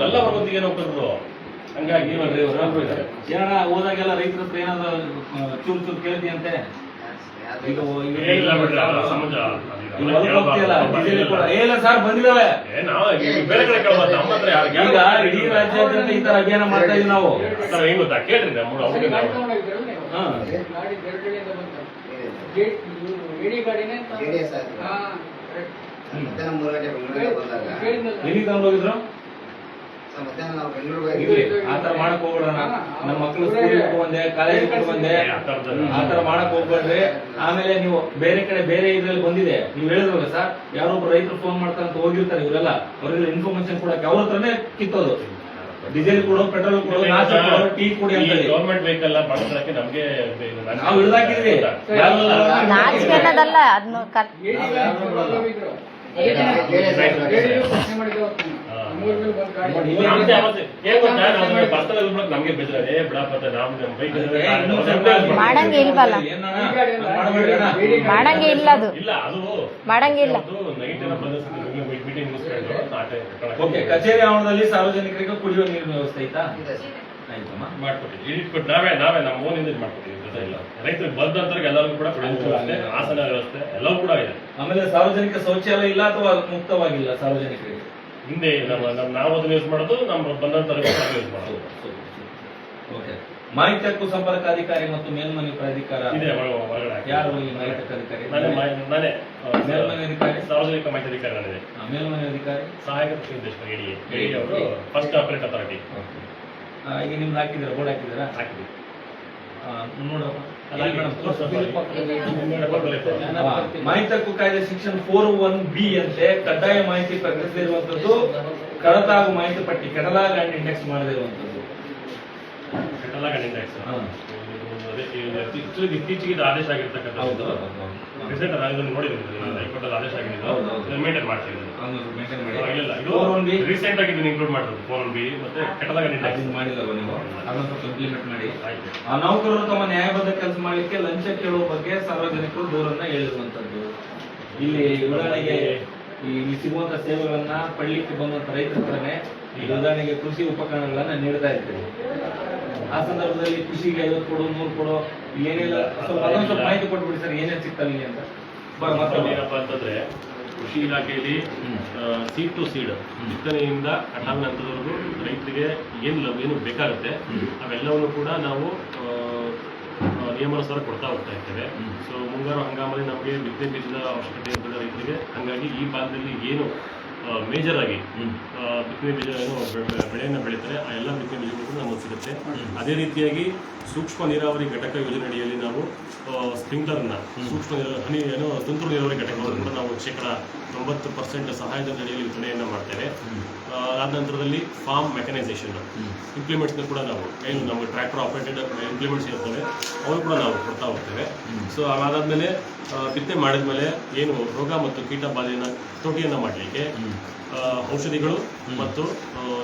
ಎಲ್ಲ ಹೊರಗುತ್ತಿಗೆ ನೌಕರರು. ಹಂಗಾಗಿ ಏನಣ್ಣ ಹೋದಾಗೆಲ್ಲ ರೈತರ ಹತ್ರ ಏನಾದ್ರು ಚೂರು ಕೇಳ್ತೀಯಂತೆ? ಈಗ ಸರ್ ಬಂದಿದ್ದಾವೆ. ಬೇರೆ ಕಡೆ ಕೇಳ್ಬೋದು, ನಮ್ಮ ಹತ್ರ ಈಗ ಇಡೀ ರಾಜ್ಯಾದ್ಯಂತ ಈ ತರ ಅಭಿಯಾನ ಮಾಡ್ತಾ ಇದೀವಿ ನಾವು. ಹೆಂಗ್ ಗೊತ್ತಾ ಕೇಳ್ರಿ ಅವ್ರಿಗೆ ಎಲ್ಲಿ ತಗೊಂಡೋಗಿದ್ರು? ಆತರ ಮಾಡಕ್ ಹೋಗ್ಬೇಡ. ನಮ್ಮ ಮಕ್ಕಳು ಸ್ಕೂಲ್ ಬಂದೆ, ಕಾಲೇಜ್ ಬಂದೆ, ಆತರ ಮಾಡಕ್ ಹೋಗ್ಬೇಡ್ರಿ. ಆಮೇಲೆ ನೀವು ಬೇರೆ ಕಡೆ ಬೇರೆ ಇದ್ರಲ್ಲಿ ಬಂದಿದೆ, ನೀವು ಹೇಳಿದ್ರಲ್ಲ ಸರ್, ಯಾರೊಬ್ರು ರೈತರು ಫೋನ್ ಮಾಡ್ತಾರಂತ ಹೋಗಿರ್ತಾರೆ. ಇವರೆಲ್ಲ ಅವ್ರಿಗೆ ಇನ್ಫಾರ್ಮೇಶನ್ ಕೊಡಕ್ಕೆ ಅವ್ರ ಹತ್ರನೇ ಕಿತ್ತೋದು. ಡೀಸೆಲ್ ಕೊಡೋ, ಪೆಟ್ರೋಲ್ ಕೊಡೋ, ನಾಷ್ಟ ಕೊಡೋ, ಟೀ ಕೊಡಿ ಅಂತ ಗೌರ್ಮೆಂಟ್ ವೆಹಿಕಲ್ ಬಳಸಕ್ಕೆ ನಮ್ಗೆ ನಾವು ಹಿಡಿದಾಕಿದ್ವಿ. ನಾಚಿಕೆನದಲ್ಲ ಅದನ್ನು ನಮ್ಗೆ ಬೇಜಾರೇ ಬಿಡಪ್ಪ. ಮಾಡಂಗೆ ಇಲ್ವಲ್ಲ, ಮಾಡಂಗೆ ಇಲ್ಲ, ಅದು ಇಲ್ಲ, ಅದು ಮಾಡಂಗೆ ಇಲ್ಲ. ಕಚೇರಿ ಆವರಣದಲ್ಲಿ ಸಾರ್ವಜನಿಕರಿಗೆ ಕುಡಿಯುವ ನೀರಿನ ವ್ಯವಸ್ಥೆ ಐತಾ? ಮಾಡ್ಕೊಟ್ಟಿವಿ. ನಾವೇ ನಮ್ಮ ಓನಿಂದ ಮಾಡ್ಕೊಟ್ಟಿವಿ. ಇಲ್ಲ, ರೈತರಿಗೆ ಬಂದಂತವ್ರಿಗೆ ಎಲ್ಲರಿಗೂ ಕೂಡ ಕುಡಿಯುವ ವ್ಯವಸ್ಥೆ, ಆಸನ ವ್ಯವಸ್ಥೆ ಎಲ್ಲವೂ ಕೂಡ ಇದೆ. ಆಮೇಲೆ ಸಾರ್ವಜನಿಕ ಶೌಚಾಲಯ ಇಲ್ಲ ಅಥವಾ ಮುಕ್ತವಾಗಿಲ್ಲ ಸಾರ್ವಜನಿಕರಿಗೆ? ಹಿಂದೆ ನಾವು ಅದನ್ನ ಯೂಸ್ ಮಾಡೋದು, ನಮ್ಮ ಬಂದಂತವ್ರಿಗೆ ಯೂಸ್ ಮಾಡೋದು. ಓಕೆ. ಮಾಹಿತಿ ಹಕ್ಕು ಸಂಪರ್ಕಾಧಿಕಾರಿ ಮತ್ತು ಮೇಲ್ಮನವಿ ಪ್ರಾಧಿಕಾರ ಇದೆ ಹೊರಗಡೆ. ಯಾರು ಈ ಮಾಹಿತಿ ಹಕ್ಕು ಅಧಿಕಾರಿ? ನಾನೇ. ಮೇಲ್ಮನವಿ ಅಧಿಕಾರಿ, ಸಾರ್ವಜನಿಕ ಮಾಹಿತಿ ಅಧಿಕಾರಿ ನಾನಿದೆ. ಮೇಲ್ಮನವಿ ಅಧಿಕಾರಿ ಸಹಾಯಕ ಕೃಷಿ ನಿರ್ದೇಶಕರು ಎಡಿ ಅವರು ಫಸ್ಟ್ ಆಪರೇಟ್ ಅಥಾರಿಟಿ. ಈಗ ನಿಮ್ದು ಹಾಕಿದ್ದೀರಾ, ಬೋರ್ಡ್ ಹಾಕಿದ್ದೀರಾ? ಹಾಕಿದ್ವಿ. ನೋಡಪ್ಪ, ಮಾಹಿತಿ ಹಕ್ಕು ಕಾಯ್ದೆ ಸೆಕ್ಷನ್ 4(1)B ಅಂತೆ ಕಡ್ಡಾಯ ಮಾಹಿತಿ ಪ್ರಕಟಿಸಿರುವಂತದ್ದು, ಕಡತ ಹಾಗೂ ಮಾಹಿತಿ ಪಟ್ಟಿ ಕೆಟಲಾಗ್ ಅಂಡ್ ಇಂಡೆಕ್ಸ್ ಮಾಡದಿರುವಂತದ್ದು. ಕೆಟಲಾಗ್ ಅಂಡ್ ಇಂಡೆಕ್ಸ್ ಇತ್ತೀಚೆಗೆ ಆದೇಶ ಆಗಿರ್ತಕ್ಕಂಥದ್ದು. ನೋಡಿದ್ದೀನಿ, ಹೈಕೋರ್ಟ್ ಆದೇಶ ಆಗಿದ್ದು ಮೇಂಟೈನ್ ಮಾಡ್ತೀವಿ. ರೀಸೆಂಟ್ ಆಗಿ ಇನ್ಕ್ಲೂಡ್ ಮಾಡಿರೋದು 4(1)B ಮತ್ತೆ ಕೆಟಲಾಗ್ ಅಂಡ್ ಇಂಡೆಕ್ಸ್ ಮಾಡಿಲ್ಲ ನೀವು, ಅದನ್ನು ಸ್ವಲ್ಪ ಇಂಪ್ಲಿಮೆಂಟ್ ಮಾಡಿ. ನೌಕರರು ತಮ್ಮ ನ್ಯಾಯಬದ್ಧ ಕೆಲಸ ಮಾಡಲಿಕ್ಕೆ ಲಂಚ ಕೇಳುವ ಬಗ್ಗೆ ಸಾರ್ವಜನಿಕರು ದೂರನ್ನ ಹೇಳಿರುವಂತದ್ದು. ಇಲ್ಲಿ ಉದಾಹರಣೆಗೆ ಈ ಸಿಗುವಂತ ಸೇವೆಗಳನ್ನ ಪಡ್ಲಿಕ್ಕೆ ಬಂದಂತ ರೈತರ ಹತ್ರನೇ ಉದಾಹರಣೆಗೆ ಕೃಷಿ ಉಪಕರಣಗಳನ್ನ ನೀಡ್ತಾ ಇರ್ತೀವಿ. ಆ ಸಂದರ್ಭದಲ್ಲಿ ಕೃಷಿಗೆ 50 ಕೊಡು, 100 ಕೊಡು, ಏನಿಲ್ಲ, ಸ್ವಲ್ಪ ಅದೊಂದು ಸ್ವಲ್ಪ ಮಾಹಿತಿ ಕೊಟ್ಬಿಡಿ ಸರ್, ಏನೇನು ಸಿಗ್ತಲ್ಲ ಅಂತ. ಏನಪ್ಪಾ ಅಂತಂದ್ರೆ, ಕೃಷಿ ಇಲಾಖೆಯಲ್ಲಿ ಸೀಡ್ ಟು ಸೀಡ್ ಬಿತ್ತನೆಯಿಂದ ಕಟಾವಿನ ಹಂತದವರೆಗೂ ರೈತರಿಗೆ ಏನು ಬೇಕಾಗುತ್ತೆ ಅವೆಲ್ಲವನ್ನು ಕೂಡ ನಾವು ನಿಯಮಾನುಸಾರ ಕೊಡ್ತಾ ಹೋಗ್ತಾ ಇರ್ತೇವೆ. ಸೊ ಮುಂಗಾರು ಹಂಗಾಮಲ್ಲಿ ನಮಗೆ ಬಿತ್ತನೆ ಬೀಜದ ಅವಶ್ಯಕತೆ ಇರ್ತದೆ ರೈತರಿಗೆ. ಹಾಗಾಗಿ ಈ ಭಾಗದಲ್ಲಿ ಏನು ಮೇಜರ್ ಆಗಿ ಬಿತ್ತನೆ ಬೀಜ ಬೆಳೆಯನ್ನು ಬೆಳೀತಾರೆ, ಆ ಎಲ್ಲ ಬಿತ್ತನೆ ಬೀಜಗಳು ನಮಗೆ ಸಿಗುತ್ತೆ. ಅದೇ ರೀತಿಯಾಗಿ ಸೂಕ್ಷ್ಮ ನೀರಾವರಿ ಘಟಕ ಯೋಜನೆ ಅಡಿಯಲ್ಲಿ ನಾವು ಸ್ಪ್ರಿಂಕ್ಲರ್ನ ಸೂಕ್ಷ್ಮ ತುಂತುರು ನೀರಾವರಿ ಘಟಕವನ್ನು ಕೂಡ ನಾವು 90% ಸಹಾಯದ ಅಡಿಯಲ್ಲಿ ವಿತರಣೆಯನ್ನು ಮಾಡ್ತೇವೆ. ಆದ ನಂತರದಲ್ಲಿ ಫಾರ್ಮ್ ಮೆಕನೈಸೇಷನ್ ಇಂಪ್ಲಿಮೆಂಟ್ಸ್ನ ಕೂಡ ನಾವು ಏನು ನಮಗೆ ಟ್ರ್ಯಾಕ್ಟರ್ ಆಪರೇಟೆಡ್ ಇಂಪ್ಲಿಮೆಂಟ್ಸ್ ಇರ್ತವೆ ಅವು ಕೂಡ ನಾವು ಕೊಡ್ತಾ ಹೋಗ್ತೇವೆ. ಸೊ ಅದಾದಮೇಲೆ ಬಿತ್ತನೆ ಮಾಡಿದ್ಮೇಲೆ ಏನು ರೋಗ ಮತ್ತು ಕೀಟ ಬಾಧೆಯನ್ನು ತೋಟಿಯನ್ನು ಮಾಡಲಿಕ್ಕೆ ಔಷಧಿಗಳು ಮತ್ತು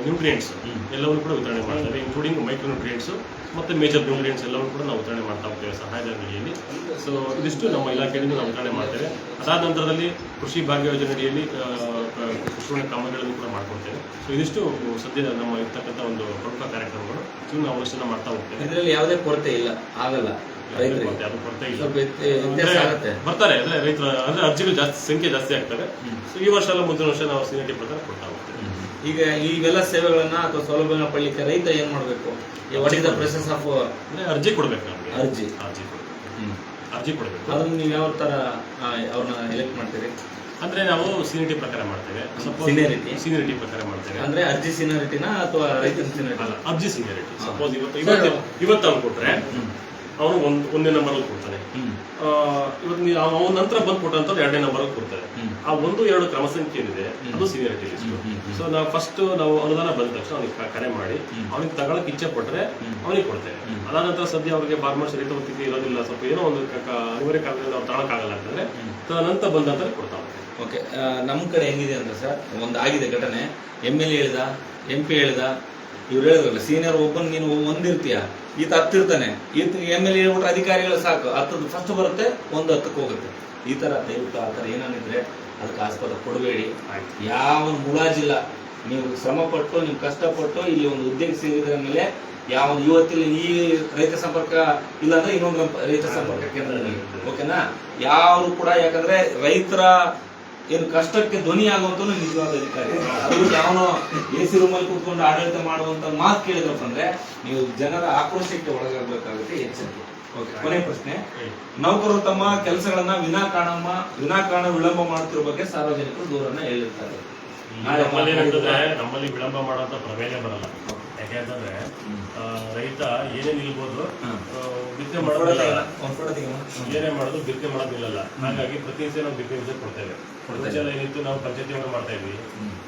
ನ್ಯೂಟ್ರಿಯೆಂಟ್ಸ್ ಎಲ್ಲವನ್ನೂ ಕೂಡ ವಿತರಣೆ ಮಾಡ್ತೇವೆ, ಇನ್ಕ್ಲೂಡಿಂಗ್ ಮೈಕ್ರೋ ನ್ಯೂಟ್ರಿಯೆಂಟ್ಸ್ ಮತ್ತು ಮೇಜರ್ ನ್ಯೂಟ್ರಿಯೆಂಟ್ಸ್ ಎಲ್ಲವನ್ನೂ ಕೂಡ ನಾವು ವಿತರಣೆ ಮಾಡ್ತಾ ಹೋಗ್ತೇವೆ ಸಹಾಯದ ಅಡಿಯಲ್ಲಿ. ಸೊ ಇದಿಷ್ಟು ನಮ್ಮ ಇಲಾಖೆಯಿಂದ ನಾವು ವಿತರಣೆ ಮಾಡ್ತೇವೆ. ಅದಾದ ನಂತರದಲ್ಲಿ ಕೃಷಿ ಭಾಗ್ಯ ಯೋಜನೆ ಅಡಿಯಲ್ಲಿ ಕೃಷಿ ಕಾಮಗಾರಿಗಳನ್ನು ಕೂಡ ಮಾಡ್ಕೊಳ್ತೇವೆ. ಸೊ ಇದಿಷ್ಟು ಸದ್ಯ ನಮ್ಮ ಇರ್ತಕ್ಕಂಥ ಒಂದು ಪ್ರಮುಖ ಕಾರ್ಯಕ್ರಮಗಳು. ಇನ್ನು ನಾವು ಅನುಷ್ಠಾನ ಮಾಡ್ತಾ ಹೋಗ್ತೇವೆ. ಇದರಲ್ಲಿ ಯಾವುದೇ ಕೊರತೆ ಇಲ್ಲ, ಆಗಲ್ಲ, ಅದು ಕೊರತೆ ಇಲ್ಲ, ಬರ್ತಾರೆ ಅಂದ್ರೆ ರೈತರ ಅಂದ್ರೆ ಅರ್ಜಿಗಳು ಜಾಸ್ತಿ, ಸಂಖ್ಯೆ ಜಾಸ್ತಿ ಆಗ್ತವೆ. ಸೊ ಈ ವರ್ಷ ಅಲ್ಲ ಮುಂದಿನ ವರ್ಷ ನಾವು ಸೀನಿಯರಿಟಿ ಪ್ರಕಾರ ಕೊಡ್ತಾ ಹೋಗ್ತೇವೆ. ಈಗ ಇವೆಲ್ಲ ಸೇವೆಗಳನ್ನ ಅಥವಾ ಸೌಲಭ್ಯಗಳನ್ನ ಪಡಲಿಕ್ಕೆ ರೈತ ಏನ್ ಮಾಡಬೇಕು? What is the process of? ಅರ್ಜಿ ಕೊಡ್ಬೇಕು, ನಮಗೆ ಅರ್ಜಿ ಕೊಡಬೇಕು. ಅದನ್ನ ನೀವು ಯಾವ ತರ ಅವ್ರನ್ನ ಎಲೆಕ್ಟ್ ಮಾಡ್ತೀರಿ? ಅಂದ್ರೆ ನಾವು ಸೀನಿಯರಿಟಿ ಪ್ರಕಾರ ಮಾಡ್ತೇವೆ. Seniority? ಸೀನಿಯರಿಟಿ ಪ್ರಕಾರ ಮಾಡ್ತೇವೆ. ಅಂದ್ರೆ ಅರ್ಜಿ ಸೀನಿಯರಿಟಿನ ಅಥವಾ ರೈತನ ಸೀನಿಯರಿಟಿ? ಅಲ್ಲ, ಅರ್ಜಿ ಸೀನಿಯರಿಟಿ. ಸಪೋಸ್ ಇವತ್ತು ಅವ್ನು ಕೊಟ್ರೆ ಅವನು ಒಂದನೇ ನಂಬರ್ ಕೊಡ್ತಾನೆ. ಇವತ್ತು ಅವನ ನಂತರ ಬಂದು ಕೊಟ್ಟಂತ 2ನೇ ನಂಬರ್ ಕೊಡ್ತಾರೆ. ಆ 1, 2 ಕ್ರಮ ಸಂಖ್ಯೆ ಏನಿದೆ ಅದು ಸೀನಿಯರಿಟಿ ಲಿಸ್ಟ್. ಸೊ ನಾವು ಫಸ್ಟ್ ನಾವು ಅನುದಾನ ಬಂದ ತಕ್ಷಣ ಅವನಿಗೆ ಕರೆ ಮಾಡಿ ಅವನಿಗೆ ತಗೊಳಕ್ ಇಚ್ಛೆ ಪಟ್ರೆ ಅವನಿಗೆ ಕೊಡ್ತೇವೆ. ಅದಾದ ನಂತರ ಸದ್ಯ ಅವರಿಗೆ ಫಾರ್ಮರ್ಸ್ ರೈತ ಹೊತ್ತಿಗೆ ಇರೋದಿಲ್ಲ, ಸ್ವಲ್ಪ ಏನೋ ಒಂದು ಅನಿವಾರ್ಯ ಕಾರಣದಿಂದ ನಾವು ತಗೊಳಕ್ಕಾಗಲ್ಲ ಅಂತಂದ್ರೆ ನಂತರ ಬಂದಂತ ಕೊಡ್ತಾ ಹೋಗ್ತೇವೆ. ಓಕೆ, ನಮ್ಮ ಕಡೆ ಹೆಂಗಿದೆ ಅಂದ್ರೆ ಸರ್, ಒಂದು ಆಗಿದೆ ಘಟನೆ. MLA ಹೇಳ್ದ, MP ಹೇಳ್ದ, ಇವ್ರು ಹೇಳಿದ್ರಲ್ಲ ಸೀನಿಯರ್ ಒಬ್ಬನ್ ನೀನು ಒಂದಿರ್ತೀಯ, ಈತ 10 ಇರ್ತಾನೆ, ಈತ MLA ಹೇಳ್ಬಿಟ್ರೆ ಅಧಿಕಾರಿಗಳು ಸಾಕು 10 ಫಸ್ಟ್ ಬರುತ್ತೆ, 10ಕ್ಕೆ ಹೋಗುತ್ತೆ. ಈ ತರ ದಯವಿಟ್ಟು ಆ ಥರ ಏನಾನಿದ್ರೆ ಅದಕ್ಕೆ ಆಸ್ಪದ ಕೊಡಬೇಡಿ. ಯಾವ ಮುಲಾಜಿಲ್ಲ, ನೀವು ಶ್ರಮಪಟ್ಟು ನೀವು ಕಷ್ಟಪಟ್ಟು ಇಲ್ಲಿ ಒಂದು ಹುದ್ದೆಗೆ ಸೇರಿದ ಮೇಲೆ ಯಾವ ಇವತ್ತಿಲ್ಲಿ ಈ ರೈತ ಸಂಪರ್ಕ ಇಲ್ಲ ಅಂದ್ರೆ ಇನ್ನೊಂದು ರೈತ ಸಂಪರ್ಕ ಕೇಂದ್ರದಲ್ಲಿ, ಓಕೆನಾ? ಯಾರು ಕೂಡ, ಯಾಕಂದ್ರೆ ರೈತರ ಏನು ಕಷ್ಟಕ್ಕೆ ಧ್ವನಿ ಆಗುವಂತ ನಿಜವಾದ ಅಧಿಕಾರಿ. ಅದು ಯಾವನೋ AC ರೂಮಲ್ಲಿ ಕೂತ್ಕೊಂಡು ಆಡಳಿತ ಮಾಡುವಂತ ಮಾತು ಕೇಳಿದ್ರಪ್ಪ ಅಂದ್ರೆ ನೀವು ಜನರ ಆಕ್ರೋಶಕ್ಕೆ ಒಳಗಾಗಬೇಕಾಗುತ್ತೆ. ಎಚ್ಚರಿಕೆ. ಕೊನೆ ಪ್ರಶ್ನೆ, ನೌಕರರು ತಮ್ಮ ಕೆಲಸಗಳನ್ನ ವಿನಾಕಾರಣ ವಿಳಂಬ ಮಾಡುತ್ತಿರುವ ಬಗ್ಗೆ ಸಾರ್ವಜನಿಕರು ದೂರನ್ನ ಹೇಳಿರ್ತಾರೆ. ನಮ್ಮಲ್ಲಿ ವಿಳಂಬ ಮಾಡುವಂತ ಪ್ರಮೇಯ ಬರಲ್ಲ. ಯಾಕೆಂತಂದ್ರೆ ರೈತ ಏನೇ ನಿಲ್ಬೋದು, ಬಿತ್ತನೆ ಮಾಡೋದಿಲ್ಲ, ಏನೇ ಮಾಡೋದು ಬಿತ್ತನೆ ಮಾಡೋದಿಲ್ಲ. ಹಾಗಾಗಿ ಪ್ರತಿ ದಿವಸ ನಾವು ಬಿತ್ತನೆ ವಿಷಯ ಕೊಡ್ತೇವೆ. ಏನಿತ್ತು ನಾವು ಪಂಚಾಯತಿ ಒಳಗೆ ಮಾಡ್ತಾ ಇದ್ವಿ.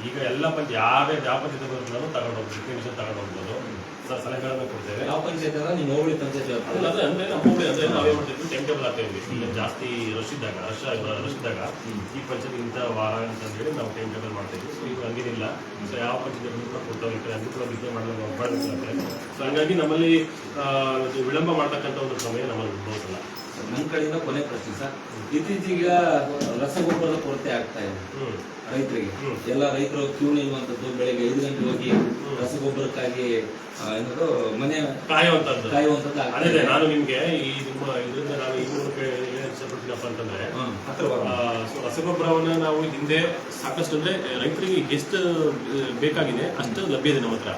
ಈಗ ಎಲ್ಲ ಯಾವ ಪಂಚಾಯತಿ ತಗೊಂಡು ಬಿತ್ತನೆ ವಿಷಯ ತಗೊಂಡು ಹೋಗ್ಬೋದು, ಸಲಹೆಗಳನ್ನು ಕೊಡ್ತೇವೆ. ಯಾವ ಪಂಚಾಯತ್ ನೀವು ಹೋಬಳಿ ಪಂಚಾಯತ್ ಅಂದ್ರೆ ನಮ್ಮ ಹೋಬಳಿ ಅಂದ್ರೆ ನಾವೇ ಮಾಡ್ತಿದ್ವಿ, ಟೈಮ್ ಟೇಬಲ್ ಹಾಕ್ತೇವೆ. ಈಗ ಜಾಸ್ತಿ ರಶ್ ಇದ್ದಾಗ ಈ ಪಂಚಾಯತ್ ಇಂಥ ವಾರ ಅಂತ ಹೇಳಿ ನಾವು ಟೈಮ್ ಟೇಬಲ್ ಮಾಡ್ತೇವೆ. ಸೊ ಈಗ ಹಂಗೇನಿಲ್ಲ. ಸೊ ಯಾವ ಪಂಚಾಯತ್ ಕೂಡ ಕೊಡ್ತಾವೆ, ಅದು ಕೂಡ ಬಿತ್ತನೆ ಮಾಡಬೇಕು. ಸೊ ಹಂಗಾಗಿ ನಮ್ಮಲ್ಲಿ ವಿಳಂಬ ಮಾಡ್ತಕ್ಕಂಥ ಒಂದು ಸಮಯ ನಮ್ಮಲ್ಲಿ ಉದ್ಭವಿಸಲ್ಲ. ನಮ್ಮ ಕಡೆಯಿಂದ ಕೊನೆ ಪ್ರಶ್ನೆ ಸರ್, ಇತ್ತೀಚೆಗೆ ರಸಗೊಬ್ಬರದ ಕೊರತೆ ಆಗ್ತಾ ಇದೆ ರೈತರಿಗೆ. ಎಲ್ಲ ರೈತರು ಕ್ಯೂ ನಿಲ್ಲುವಂಥದ್ದು, ಬೆಳಗ್ಗೆ 5 ಗಂಟೆ ಹೋಗಿ ರಸಗೊಬ್ಬರಕ್ಕಾಗಿ ಏನದು ಮನೆ ಕಾಯುವಂಥದ್ದು. ಅದೇ ನಾನು ನಿಮ್ಗೆ ನಿಮ್ಮ ಇದರಿಂದ ನಾನು ಇನ್ನೂರು ಇಷ್ಟಪಡ್ತೀನಪ್ಪ ಅಂತಂದ್ರೆ, ರಸಗೊಬ್ಬರವನ್ನ ನಾವು ಹಿಂದೆ ಸಾಕಷ್ಟು ಅಂದ್ರೆ ರೈತರಿಗೆ ಎಷ್ಟು ಬೇಕಾಗಿದೆ ಅಷ್ಟು ಲಭ್ಯ ಇದೆ ನಮ್ಮ ಹತ್ರ.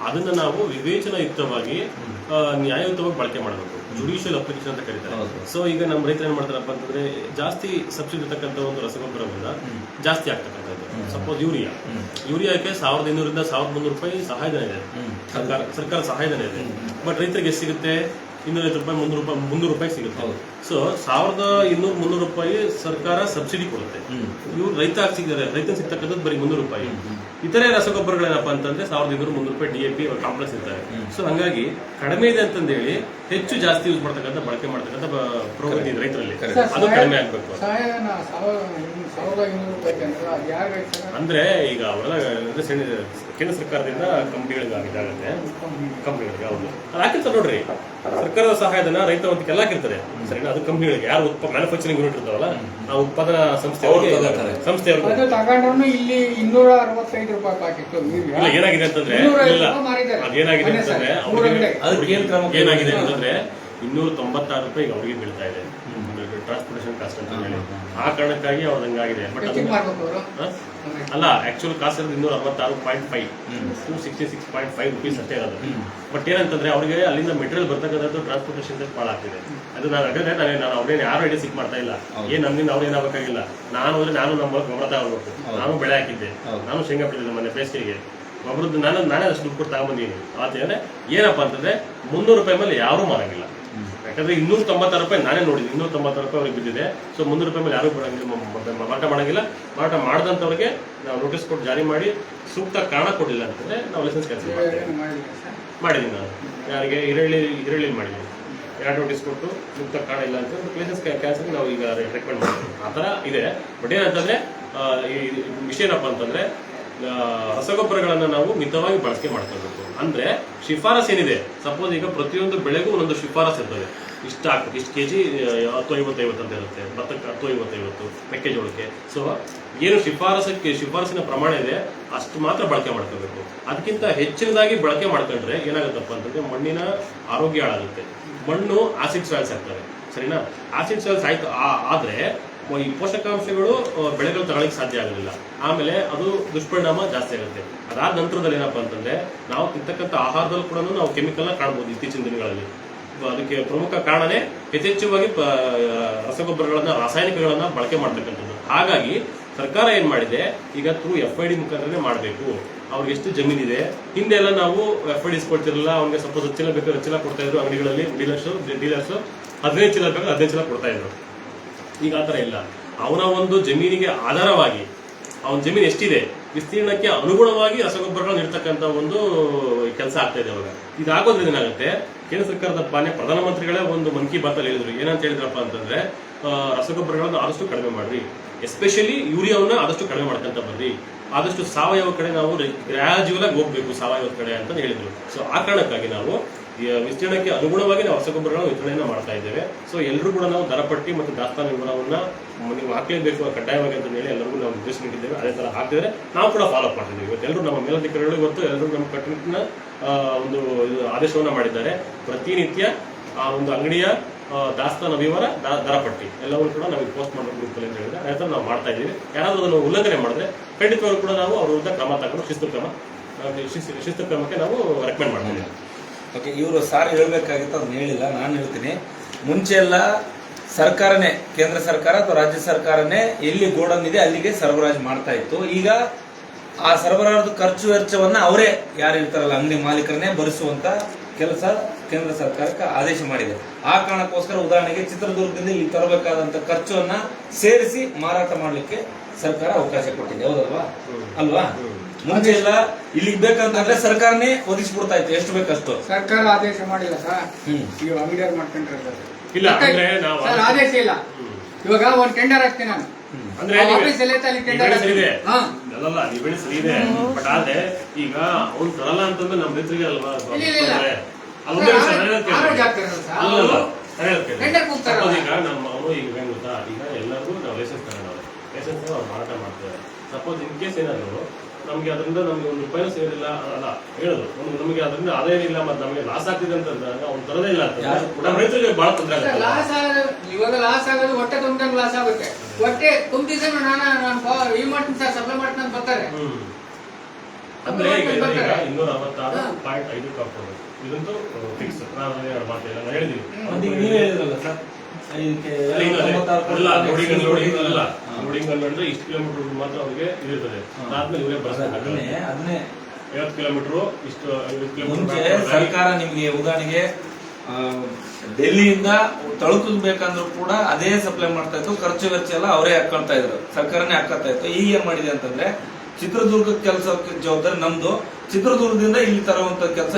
ಅದನ್ನ ನಾವು ವಿವೇಚನಾಯುಕ್ತವಾಗಿ ನ್ಯಾಯಯುತವಾಗಿ ಬಳಕೆ ಮಾಡಬೇಕು. ಜುಡಿಷಿಯಲ್ ಅಪ್ಲಿಕೇಶನ್ ಅಂತ ಕರೀತಾರೆ. ಸೊ ಈಗ ನಮ್ಮ ರೈತರು ಏನ್ ಮಾಡ್ತಾರಪ್ಪ ಅಂತಂದ್ರೆ, ಜಾಸ್ತಿ ಸಬ್ಸಿಡಿ ಇರ್ತಕ್ಕಂಥ ಒಂದು ರಸಗೊಬ್ಬರವನ್ನ ಜಾಸ್ತಿ ಆಗ್ತಕ್ಕಂಥದ್ದು. ಸಪೋಸ್ ಯೂರಿಯಾಕ್ಕೆ 1500 ರಿಂದ 1300 ರೂಪಾಯಿ ಸಹಾಯಧನ ಇದೆ, ಸರ್ಕಾರ ಸಹಾಯಧನ ಇದೆ. ಬಟ್ ರೈತರಿಗೆ ಎಷ್ಟು ಸಿಗುತ್ತೆ? 250 ರೂಪಾಯಿ, 300 ರೂಪಾಯಿ ಸಿಗುತ್ತೆ. ಸೊ 1200-300 ರೂಪಾಯಿ ಸರ್ಕಾರ ಸಬ್ಸಿಡಿ ಕೊಡುತ್ತೆ. ಇವ್ರು ರೈತ ಸಿಗ್ತಕ್ಕಂಥದ್ದು ಬರೀ 300 ರೂಪಾಯಿ. ಇತರೆ ರಸಗೊಬ್ಬರಗಳೇನಪ್ಪ ಅಂತಂದ್ರೆ 1200-300 ರೂಪಾಯಿ DAP ಕಾಂಪ್ಲೆಕ್ಸ್ ಇರ್ತಾರೆ. ಸೊ ಹಂಗಾಗಿ ಕಡಿಮೆ ಇದೆ ಅಂತಂದೇಳಿ ಹೆಚ್ಚು ಜಾಸ್ತಿ ಯೂಸ್ ಮಾಡ್ತಕ್ಕಂಥ ಬಳಕೆ ಮಾಡ್ತಕ್ಕಂಥ ಪ್ರವೃತ್ತಿ ಇದೆ ರೈತರಲ್ಲಿ. ಅದು ಕಡಿಮೆ ಆಗ್ಬೇಕು. ಅಂದ್ರೆ ಈಗ ಅವೆಲ್ಲ ಕೇಂದ್ರ ಸರ್ಕಾರದಿಂದ ಕಂಪ್ನಿಗಳಿಗೆ ಇದಾಗುತ್ತೆ. ಕಂಪ್ನಿಗಳಿಗೆ ಹೌದು ಅದು ಹಾಕಿರ್ತಾರೆ ನೋಡ್ರಿ, ಸರ್ಕಾರದ ಸಹಾಯಧನ ರೈತ ಒಂದಕ್ಕೆಲ್ಲ ಹಾಕಿರ್ತಾರೆ. ಸರಿನಾ? ಅದು ಕಂಪ್ನಿಗಳಿಗೆ ಯಾರು ಮ್ಯಾನುಫ್ಯಾಕ್ಚರಿಂಗ್ ಯೂನಿಟ್ ಇರ್ತಾವಲ್ಲ, ನಾವು ಉತ್ಪಾದನಾ ಸಂಸ್ಥೆ ಇಲ್ಲಿ 265 ರೂಪಾಯಿ ಪ್ಯಾಕೆಟ್. ಏನಾಗಿದೆ ಅಂತಂದ್ರೆ ಅದೇನಾಗಿದೆ ಅಂತಂದ್ರೆ ಏನಾಗಿದೆ ಅಂತಂದ್ರೆ 296 ರೂಪಾಯಿ ಅವರಿಗೆ ಬೀಳ್ತಾ ಇದೆ ಟ್ರಾನ್ಸ್ಪೋರ್ಟೇಷನ್ ಕಾಸ್ಟ್ ಅಂತ ಹೇಳಿ. ಆ ಕಾರಣಕ್ಕಾಗಿ ಅವ್ರು ಹಂಗಾಗಿದೆ. ಬಟ್ ಅಲ್ಲ, ಆಕ್ಚುಲ್ ಕಾಸ್ಟ್ ಇರೋದು 266.5 266.5 ರುಪೀಸ್ ಅಷ್ಟೇ ಇರೋದು. ಬಟ್ ಏನಂತಂದ್ರೆ ಅವ್ರಿಗೆ ಅಲ್ಲಿಂದ ಮೆಟೀರಿಯಲ್ ಬರ್ತಕ್ಕಂಥದ್ದು ಟ್ರಾನ್ಸ್ಪೋರ್ಟೇಷನ್ ಬಹಳ ಆಗ್ತಿದೆ. ಅದು ನಾನು ಅವ್ರೇನು ಯಾರು ಐಡಿಯಾ ಸಿಕ್ ಮಾಡ್ತಾ ಇಲ್ಲ. ನನ್ನಿಂದ ಅವ್ರು ಏನಾಗಬೇಕಾಗಿಲ್ಲ. ನಾನು ಅಂದ್ರೆ ನಾನು ನಮ್ಮ ಗೊಬ್ಬರ ತಗೋಬೇಕು. ನಾನು ಬೆಳೆ ಹಾಕಿದ್ದೆ, ನಾನು ಶೇಂಗಾ ಬಿಟ್ಟಿದ್ದೆ ಮೊನ್ನೆ ಬೇಸಿಗೆಗೆ. ಗೊಬ್ಬರದ್ದು ನಾನೇ ಅಷ್ಟು ದುಡ್ಡು ಕೊಟ್ಟು ತಗೊಂಬಂದಿದ್ದೀನಿ. ಆದ್ರೆ ಏನಪ್ಪಾ ಅಂತಂದ್ರೆ 300 ರೂಪಾಯಿ ಮೇಲೆ ಯಾರೂ ಮಾರಂಗಿಲ್ಲ. ಯಾಕಂದ್ರೆ 296 ರೂಪಾಯಿ ನಾನೇ ನೋಡಿದ್ದೀನಿ, 296 ರೂಪಾಯಿ ಅವ್ರಿಗೆ ಬಿದ್ದಿದೆ. ಸೊ 300 ರೂಪಾಯಿ ಮೇಲೆ ಯಾರು ಮಾರಾಟ ಮಾಡಂಗಿಲ್ಲ. ಮಾರಾಟ ಮಾಡಿದಂಥವ್ರಿಗೆ ನಾವು ನೋಟಿಸ್ ಕೊಟ್ಟು ಜಾರಿ ಮಾಡಿ ಸೂಕ್ತ ಕಾರಣ ಕೊಡಲಿಲ್ಲ ಅಂತಂದ್ರೆ ನಾವು ಲೈಸೆನ್ಸ್ ಕ್ಯಾನ್ಸಲ್ ಮಾಡಿದ್ದೀನಿ. ನಾನು ಯಾರಿಗೆ ಹಿರಳ್ಳಿ ಮಾಡಿದ್ದೀನಿ, 2 ನೋಟಿಸ್ ಕೊಟ್ಟು ಸೂಕ್ತ ಕಾರಣ ಇಲ್ಲ ಅಂತ ಲೈಸೆನ್ಸ್ ಕ್ಯಾನ್ಸಲ್ ನಾವು ಈಗ ರೆಕಮೆಂಡ್ ಮಾಡ್ತೀವಿ. ಆ ಥರ ಇದೆ. ಬಟ್ ಏನಂತಂದ್ರೆ ಈ ವಿಷಯ ಏನಪ್ಪ ಅಂತಂದ್ರೆ, ರಸಗೊಬ್ಬರಗಳನ್ನ ನಾವು ಮಿತವಾಗಿ ಬಳಕೆ ಮಾಡ್ಕೋಬೇಕು. ಅಂದ್ರೆ ಶಿಫಾರಸ್ ಏನಿದೆ, ಸಪೋಸ್ ಈಗ ಪ್ರತಿಯೊಂದು ಬೆಳೆಗೂ ಒಂದೊಂದು ಶಿಫಾರಸ್ ಇರ್ತದೆ. ಇಷ್ಟ ಹಾಕ್ಬೇಕು, ಇಷ್ಟು ಕೆಜಿ 10-50 ಅಂತ ಇರುತ್ತೆ, ಭತ್ತಕ್ಕೆ 10-50, ಮೆಕ್ಕೆಜೋಳಕ್ಕೆ. ಸೊ ಏನು ಶಿಫಾರಸಿನ ಪ್ರಮಾಣ ಇದೆ ಅಷ್ಟು ಮಾತ್ರ ಬಳಕೆ ಮಾಡ್ಕೋಬೇಕು. ಅದಕ್ಕಿಂತ ಹೆಚ್ಚಿನದಾಗಿ ಬಳಕೆ ಮಾಡ್ಕೊಂಡ್ರೆ ಏನಾಗುತ್ತಪ್ಪ ಅಂತಂದ್ರೆ ಮಣ್ಣಿನ ಆರೋಗ್ಯ ಹಾಳಾಗುತ್ತೆ. ಮಣ್ಣು ಆಸಿಡ್ ಸಾಯಿಲ್ಸ್ ಆಗ್ತವೆ. ಸರಿನಾ? ಆಸಿಡ್ ಸಾಯಿಲ್ಸ್ ಆಯ್ತು ಆದ್ರೆ ಈ ಪೋಷಕಾಂಶಗಳು ಬೆಳೆಗಳು ತಗೊಳ್ಳಿಕ್ಕೆ ಸಾಧ್ಯ ಆಗೋದಿಲ್ಲ. ಆಮೇಲೆ ಅದು ದುಷ್ಪರಿಣಾಮ ಜಾಸ್ತಿ ಆಗುತ್ತೆ. ಅದಾದ ನಂತರದಲ್ಲಿ ಏನಪ್ಪಾ ಅಂತಂದ್ರೆ, ನಾವು ತಿಂತಕ್ಕಂಥ ಆಹಾರದಲ್ಲಿ ಕೂಡ ನಾವು ಕೆಮಿಕಲ್ನ ಕಾಣ್ಬೋದು ಇತ್ತೀಚಿನ ದಿನಗಳಲ್ಲಿ. ಅದಕ್ಕೆ ಪ್ರಮುಖ ಕಾರಣನೇ ಯಥೇಚ್ಛವಾಗಿ ರಸಗೊಬ್ಬರಗಳನ್ನ, ರಾಸಾಯನಿಕಗಳನ್ನ ಬಳಕೆ ಮಾಡ್ತಕ್ಕಂಥದ್ದು. ಹಾಗಾಗಿ ಸರ್ಕಾರ ಏನ್ ಮಾಡಿದೆ, ಈಗ ಥ್ರೂ FID ಮುಖಾಂತರನೇ ಮಾಡಬೇಕು. ಅವ್ರಿಗೆ ಎಷ್ಟು ಜಮೀನಿದೆ, ಹಿಂದೆಲ್ಲ ನಾವು FID ಇಸ್ಕೊಳ್ತಿರಲಿಲ್ಲ. ಅವ್ರಿಗೆ ಸಪೋಸ್ 10 ಚೀಲ ಬೇಕಾದ್ರೆ 10 ಚೀಲ ಕೊಡ್ತಾ ಇದ್ರು ಅಂಗಡಿಗಳಲ್ಲಿ. ಡೀಲರ್ಸ್ 15 ಚೀಲ ಬೇಕಾದ್ರೆ 15 ಚೀಲ ಕೊಡ್ತಾ ಇದ್ರು. ಈಗ ಆ ಥರ ಇಲ್ಲ. ಅವನ ಒಂದು ಜಮೀನಿಗೆ ಆಧಾರವಾಗಿ ಅವನ ಜಮೀನು ಎಷ್ಟಿದೆ, ವಿಸ್ತೀರ್ಣಕ್ಕೆ ಅನುಗುಣವಾಗಿ ರಸಗೊಬ್ಬರಗಳನ್ನು ಇರ್ತಕ್ಕಂಥ ಒಂದು ಕೆಲಸ ಆಗ್ತಾ ಇದೆ ಅವಾಗ. ಇದಾಗೋದ್ರಿಂದ ಏನಾಗುತ್ತೆ, ಕೇಂದ್ರ ಸರ್ಕಾರದ ಮಾನ್ಯ ಪ್ರಧಾನಮಂತ್ರಿಗಳೇ ಒಂದು ಮನ್ ಕಿ ಬಾತ್ ಅಲ್ಲಿ ಹೇಳಿದ್ರು. ಏನಂತ ಹೇಳಿದ್ರಪ್ಪ ಅಂತಂದ್ರೆ, ರಸಗೊಬ್ಬರಗಳನ್ನು ಆದಷ್ಟು ಕಡಿಮೆ ಮಾಡ್ರಿ, ಎಸ್ಪೆಷಲಿ ಯೂರಿಯಾವನ್ನ ಆದಷ್ಟು ಕಡಿಮೆ ಮಾಡ್ಕೊಂತ ಬರ್ರಿ, ಆದಷ್ಟು ಸಾವಯವ ಕಡೆ ನಾವು ಗ್ರಾಜುವಲ್ ಆಗಿ ಹೋಗ್ಬೇಕು ಸಾವಯವ ಕಡೆ ಅಂತ ಹೇಳಿದ್ರು. ಸೊ ಆ ಕಾರಣಕ್ಕಾಗಿ ನಾವು ವಿಸ್ತೀರ್ಣಕ್ಕೆ ಅನುಗುಣವಾಗಿ ನಾವು ರಸಗೊಬ್ಬರಗಳನ್ನು ವಿತರಣೆಯನ್ನ ಮಾಡ್ತಾ ಇದ್ದೇವೆ. ಸೊ ಎಲ್ಲರೂ ಕೂಡ ನಾವು ದರಪಟ್ಟಿ ಮತ್ತು ದಾಸ್ತಾನು ವಿವರವನ್ನ ನೀವು ಹಾಕಲೇಬೇಕು ಕಡ್ಡಾಯವಾಗಿ ಅಂತ ಹೇಳಿ ಎಲ್ಲರಿಗೂ ನಾವು ನಿರ್ದೇಶನ ನೀಡಿದ್ದೇವೆ. ಅದೇ ತರ ಹಾಕಿದ್ರೆ ನಾವು ಕೂಡ ಫಾಲೋ ಅಪ್ ಮಾಡ್ತಿದ್ದೀವಿ. ಇವತ್ತು ಎಲ್ಲರೂ ನಮ್ಮ ಮೇಲಧಿಕಾರಿಗಳು ಇವತ್ತು ಎಲ್ಲರೂ ನಮ್ಮ ಕಟ್ಟುನಿಟ್ಟಿನ ಒಂದು ಆದೇಶವನ್ನ ಮಾಡಿದ್ದಾರೆ. ಪ್ರತಿನಿತ್ಯ ಆ ಒಂದು ಅಂಗಡಿಯ ದಾಸ್ತಾನ ವಿವರ, ದರಪಟ್ಟಿ ಎಲ್ಲವೂ ಕೂಡ ನಾವು ಪೋಸ್ಟ್ ಮಾಡಬೇಕು ಗ್ರೂಪಲ್ಲಿ ಅಂತ ಹೇಳಿದ್ರೆ ಅದೇ ಥರ ನಾವು ಮಾಡ್ತಾ ಇದ್ದೀವಿ. ಯಾರಾದರೂ ಅದನ್ನು ಉಲ್ಲಂಘನೆ ಮಾಡಿದ್ರೆ ಖಂಡಿತವಾಗ್ಲೂ ಕೂಡ ನಾವು ಅವ್ರ ವಿರುದ್ಧ ಕ್ರಮ ತಗೊಂಡು ಶಿಸ್ತು ಕ್ರಮಕ್ಕೆ ನಾವು ರೆಕಮೆಂಡ್ ಮಾಡ್ತೀವಿ. ಓಕೆ, ಇವರು ಸಾರ್ ಹೇಳ್ಬೇಕಾಗಿತ್ತು, ಅದನ್ನ ಹೇಳಿಲ್ಲ, ನಾನು ಹೇಳ್ತೀನಿ. ಮುಂಚೆ ಎಲ್ಲ ಸರ್ಕಾರನೇ, ಕೇಂದ್ರ ಸರ್ಕಾರ ಅಥವಾ ರಾಜ್ಯ ಸರ್ಕಾರನೇ ಎಲ್ಲಿ ಗೋಡನ್ ಇದೆ ಅಲ್ಲಿಗೆ ಸರಬರಾಜು ಮಾಡ್ತಾ ಇತ್ತು. ಈಗ ಆ ಸರಬರಾಜು ಖರ್ಚು ವೆಚ್ಚವನ್ನ ಅವರೇ ಯಾರು ಇರ್ತಾರಲ್ಲ ಅಂಗಡಿ ಮಾಲೀಕರನ್ನೇ ಭರಿಸುವಂತ ಕೆಲಸ ಕೇಂದ್ರ ಸರ್ಕಾರಕ್ಕೆ ಆದೇಶ ಮಾಡಿದೆ. ಆ ಕಾರಣಕ್ಕೋಸ್ಕರ ಉದಾಹರಣೆಗೆ ಚಿತ್ರದುರ್ಗದಿಂದ ಇಲ್ಲಿ ತರಬೇಕಾದಂತ ಖರ್ಚುವನ್ನ ಸೇರಿಸಿ ಮಾರಾಟ ಮಾಡ್ಲಿಕ್ಕೆ ಸರ್ಕಾರ ಅವಕಾಶ ಕೊಟ್ಟಿದೆ. ಹೌದಲ್ವಾ? ಅಲ್ವಾ? ಮುಂಚೆ ಎಲ್ಲ ಇಲ್ಲಿಗೆ ಬೇಕಂತಂದ್ರೆ ಸರ್ಕಾರನೇ ಒದಗಿಸ್ಬಿಡ್ತಾ ಇತ್ತು, ಎಷ್ಟು ಬೇಕಷ್ಟು. ಸರ್ಕಾರ ಆದೇಶ ಮಾಡಿಲ್ಲ ಸರ್, ಈಗ ಅಂಗಡಿಯಾಗ ಮಾಡ್ಕೊಂಡಿರ್ತಾರೆ. ಇಲ್ಲ ಅಂದ್ರೆ ನಾವು ಸರ್ ಆದೇಶ ಇಲ್ಲ. ಇವಾಗ ಒಂದು ಟೆಂಡರ್ ಹಾಕ್ತೀನಿ ನಾನು, ಅಂದ್ರೆ ಆಫೀಸಲ್ಲಿ ಟೆಂಡರ್ ಸರಿದೆ ಅಲ್ಲಲ್ಲ, ನೀವು ಬೆಳೆ ಸರಿ ಇದೆ. ಬಟ್ ಆದ್ರೆ ಈಗ ಅವ್ನು ತರಲ್ಲ ಅಂತಂದ್ರೆ ನಮ್ಮ ರೈತರಿಗೆ ಅಲ್ವಾ ಈಗ ನಮ್ಮ ಅವನು ಈಗ ಹೆಂಗ್ ಗೊತ್ತಾ, ಈಗ ಎಲ್ಲರಿಗೂ ನಾವು ಲೈಸೆನ್ಸ್ ತಗೊಂಡು ಲೈಸೆನ್ಸ್ ಅವ್ರು ಮಾರಾಟ ಮಾಡ್ತಾರೆ. ಸಪೋಸ್ ಇನ್ ಕೇಸ್ ಏನಾದ್ರು ನಮ್ಗೆ ಅದರಿಂದ ನಮ್ಗೆ ಒಂದು ರೂಪಾಯಿ ಸೇರಿಲ್ಲ ಅಲ್ಲ ಹೇಳಿದ್ರು, ನಮಗೆ ಅದರಿಂದ ಆದಾಯ ಇಲ್ಲ ಮತ್ತೆ ನಮಗೆ ಲಾಸ್ ಆಗ್ತಿದೆ ಅಂತಂದಾಗ ಅವ್ನು ತರದೇ ಇಲ್ಲ ಅಂತ ನಮ್ಮ ರೈತರಿಗೆ ಬಹಳ ತೊಂದರೆ ಆಗುತ್ತೆ. ಇವಾಗ ಲಾಸ್ ಆಗೋದು ಹೊಟ್ಟೆ ತುಂಬಿದಂಗ ಲಾಸ್ ಆಗುತ್ತೆ. ಹೊಟ್ಟೆ ತುಂಬಿದ್ರೆ ನಾನು ಈ ಮಾಡ್ತೀನಿ ಸರ್, ಸಪ್ಲೈ ಮಾಡ್ತೀನಿ ಅಂತ ಬರ್ತಾರೆ. ಅಂದ್ರೆ ಈಗ 266.5 ಕಾಪೋದು ಇದಂತೂ ಫಿಕ್ಸ್. ನಾನು ಮಾತಿಲ್ಲ, ನಾನು ಹೇಳಿದೀನಿ. ನೀವೇ ಹೇಳಿದ್ರಲ್ಲ ಸರ್, ಲೋಡಿಂಗ್ ಅಂದ್ರೆ ಇಷ್ಟು ಕಿಲೋಮೀಟರ್ ಮಾತ್ರ ಅವ್ರಿಗೆ ಇರ್ತದೆ. ಅದಾದ್ಮೇಲೆ ಇವರೇ ಬರ್ತಾರೆ. 50 ಕಿಲೋಮೀಟರ್ ಇಷ್ಟು. ಮುಂಚೆ ಸರ್ಕಾರ ನಿಮ್ಗೆ ಉದಾಹರಣೆಗೆ ಡೆಲ್ಲಿಯಿಂದ ತಳುಕಿಗೆ ಬೇಕಂದ್ರೂ ಕೂಡ ಅದೇ ಸಪ್ಲೈ ಮಾಡ್ತಾ ಇತ್ತು, ಖರ್ಚು ವೆಚ್ಚ ಎಲ್ಲ ಅವರೇ ಹಾಕೊಳ್ತಾ ಇದ್ರು, ಸರ್ಕಾರನೇ ಹಾಕೊಳ್ತಾ ಇತ್ತು. ಈಗ ಏನ್ ಮಾಡಿದೆ ಅಂತಂದ್ರೆ ಚಿತ್ರದುರ್ಗ ಕೆಲಸಕ್ಕೆ ಜವಾಬ್ದಾರಿ ನಮ್ದು, ಚಿತ್ರದುರ್ಗದಿಂದ ಇಲ್ಲಿ ತರುವಂತ ಕೆಲಸ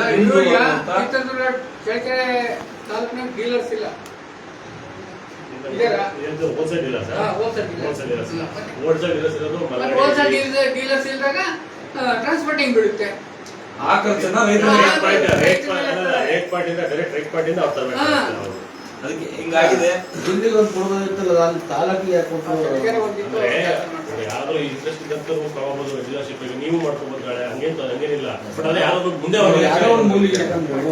ಡೀಲರ್ಸ್ ಇಲ್ಲ. ಹೋಲ್ಸೇಲ್ ಡೀಲರ್ಸ್ ಇದ್ದಾಗ ಟ್ರಾನ್ಸ್ಪೋರ್ಟಿಂಗ್ ಬಿಡುತ್ತೆ. ಆ ಖರ್ಚನ್ನ ಅದಕ್ಕೆ ಹಿಂಗಾಗಿದೆ. ದಿಲ್ಲಿಗೆ ಒಂದು ಕೊಡೋದಿತ್ತಲ್ಲ, ಅಲ್ಲಿ ತಾಲೂಕಿಗೆ ಯಾರಾದ್ರೂ ಇಂಟ್ರೆಸ್ಟ್ ಇದ್ದಂತೂ ತಗೋಬಹುದು, ಡೀಲರ್ಶಿಪ್ ನೀವು ಮಾಡ್ಕೋಬಹುದು. ಹಂಗೇನಿಲ್ಲ. ಬಟ್ ಅದೇ ಯಾರಾದ್ರೂ ಮುಂದೆ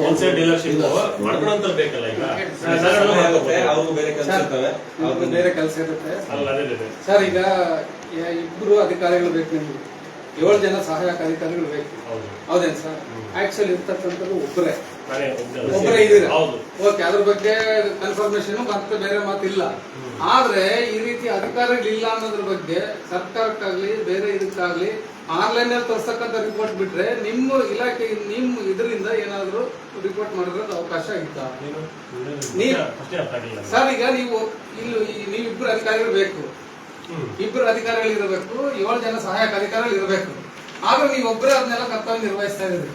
ಹೋಲ್ಸೇಲ್ ಡೀಲರ್ಶಿಪ್ ಮಾಡ್ಕೊಳಂತ ಬೇಕಲ್ಲ. ಈಗ ಅವ್ರಿಗೂ ಬೇರೆ ಕೆಲಸ ಇರ್ತವೆ, ಅವ್ರಿಗೂ ಬೇರೆ ಕೆಲಸ ಇರುತ್ತೆ. ಅಲ್ಲ ಅದೇ ಸರ್, ಈಗ ಇಬ್ರು ಅಧಿಕಾರಿಗಳು ಬೇಕು ನಿಮ್ಗೆ, 7 ಜನ ಸಹಾಯಕ ಅಧಿಕಾರಿಗಳು ಬೇಕು. ಹೌದೇನು ಸರ್? ಆಕ್ಚುಲಿ ಇರ್ತಕ್ಕಂಥದ್ದು ಒಬ್ಬರೇ ಇದೀರ. ಓಕೆ, ಅದ್ರ ಬಗ್ಗೆ ಕನ್ಫರ್ಮೇಶನ್ ಮತ್ತೆ ಬೇರೆ ಮಾತಿಲ್ಲ. ಆದ್ರೆ ಈ ರೀತಿ ಅಧಿಕಾರಿಗಳಿಲ್ಲ ಅನ್ನೋದ್ರ ಬಗ್ಗೆ ಸರ್ಕಾರಕ್ಕಾಗ್ಲಿ ಬೇರೆ ಇದಕ್ಕಾಗ್ಲಿ ಆನ್ಲೈನ್ ಅಲ್ಲಿ ತೋರ್ಸಕ್ಕಂತ ರಿಪೋರ್ಟ್ ಬಿಟ್ರೆ ನಿಮ್ಮ ಇಲಾಖೆ ನಿಮ್ಮ ಇದರಿಂದ ಏನಾದ್ರು ರಿಪೋರ್ಟ್ ಮಾಡಿರೋದು ಅವಕಾಶ ಇತ್ತ? ಸರ್, ಈಗ ನೀವು ನೀವಿಬ್ರು ಅಧಿಕಾರಿಗಳು ಬೇಕು, ಇಬ್ರು ಅಧಿಕಾರಿಗಳು ಇರಬೇಕು, 7 ಜನ ಸಹಾಯಕ ಅಧಿಕಾರಿಗಳು ಇರಬೇಕು. ಆದ್ರೆ ನೀವೊಬ್ಬರೇ ಅದನ್ನೆಲ್ಲ ಕರ್ತವ್ಯ ನಿರ್ವಹಿಸ್ತಾ ಇದ್ರಿ.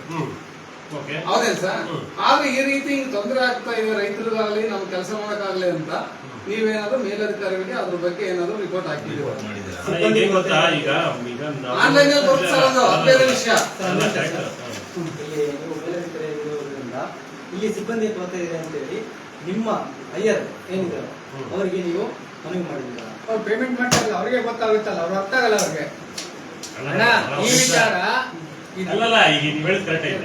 ಹೌದೇನ್ ಸರ್? ಆದ್ರೆ ಈ ರೀತಿ ತೊಂದರೆ ಆಗ್ತಾ ಇದೆ ರೈತರಿಗಾಗ್ಲಿ, ನಮ್ ಕೆಲಸ ಮಾಡಕ್ಕಾಗ್ಲಿ ಅಂತ ನೀವೇನಾದ್ರೂ ಮೇಲಧಿಕಾರಿಗಳಿಗೆ ಅದ್ರ ಬಗ್ಗೆ ಏನಾದ್ರು ರಿಪೋರ್ಟ್ ಹಾಕಿದ್ದೀವಿ? ಆನ್ಲೈನ್ ಅಲ್ಲಿ ತೋರಿಸೋದು ಬೇರೆ ವಿಷಯ. ಇಲ್ಲಿ ಸಿಬ್ಬಂದಿ ಕೊರತೆ ಇದೆ ಅಂತ ಹೇಳಿ ನಿಮ್ಮ ಹೈಯರ್ ಏನಿದೆ ಅವರಿಗೆ ನೀವು ಮನವಿ ಮಾಡಿದ್ದೀರಾ? ಅವ್ರು ಪೇಮೆಂಟ್ ಮಾಡ್ತಾರಲ್ಲ, ಅವ್ರಿಗೆ ಗೊತ್ತಾಗುತ್ತಲ್ಲ, ಅವ್ರು ಅರ್ಥ ಆಗಲ್ಲ ಅವ್ರಿಗೆ. ಈ ವಿಚಾರ ಅಲ್ಲಲ್ಲ, ಈಗ ನೀವು ಹೇಳಿದ್ ಕರೆಕ್ಟ್ ಐತೆ.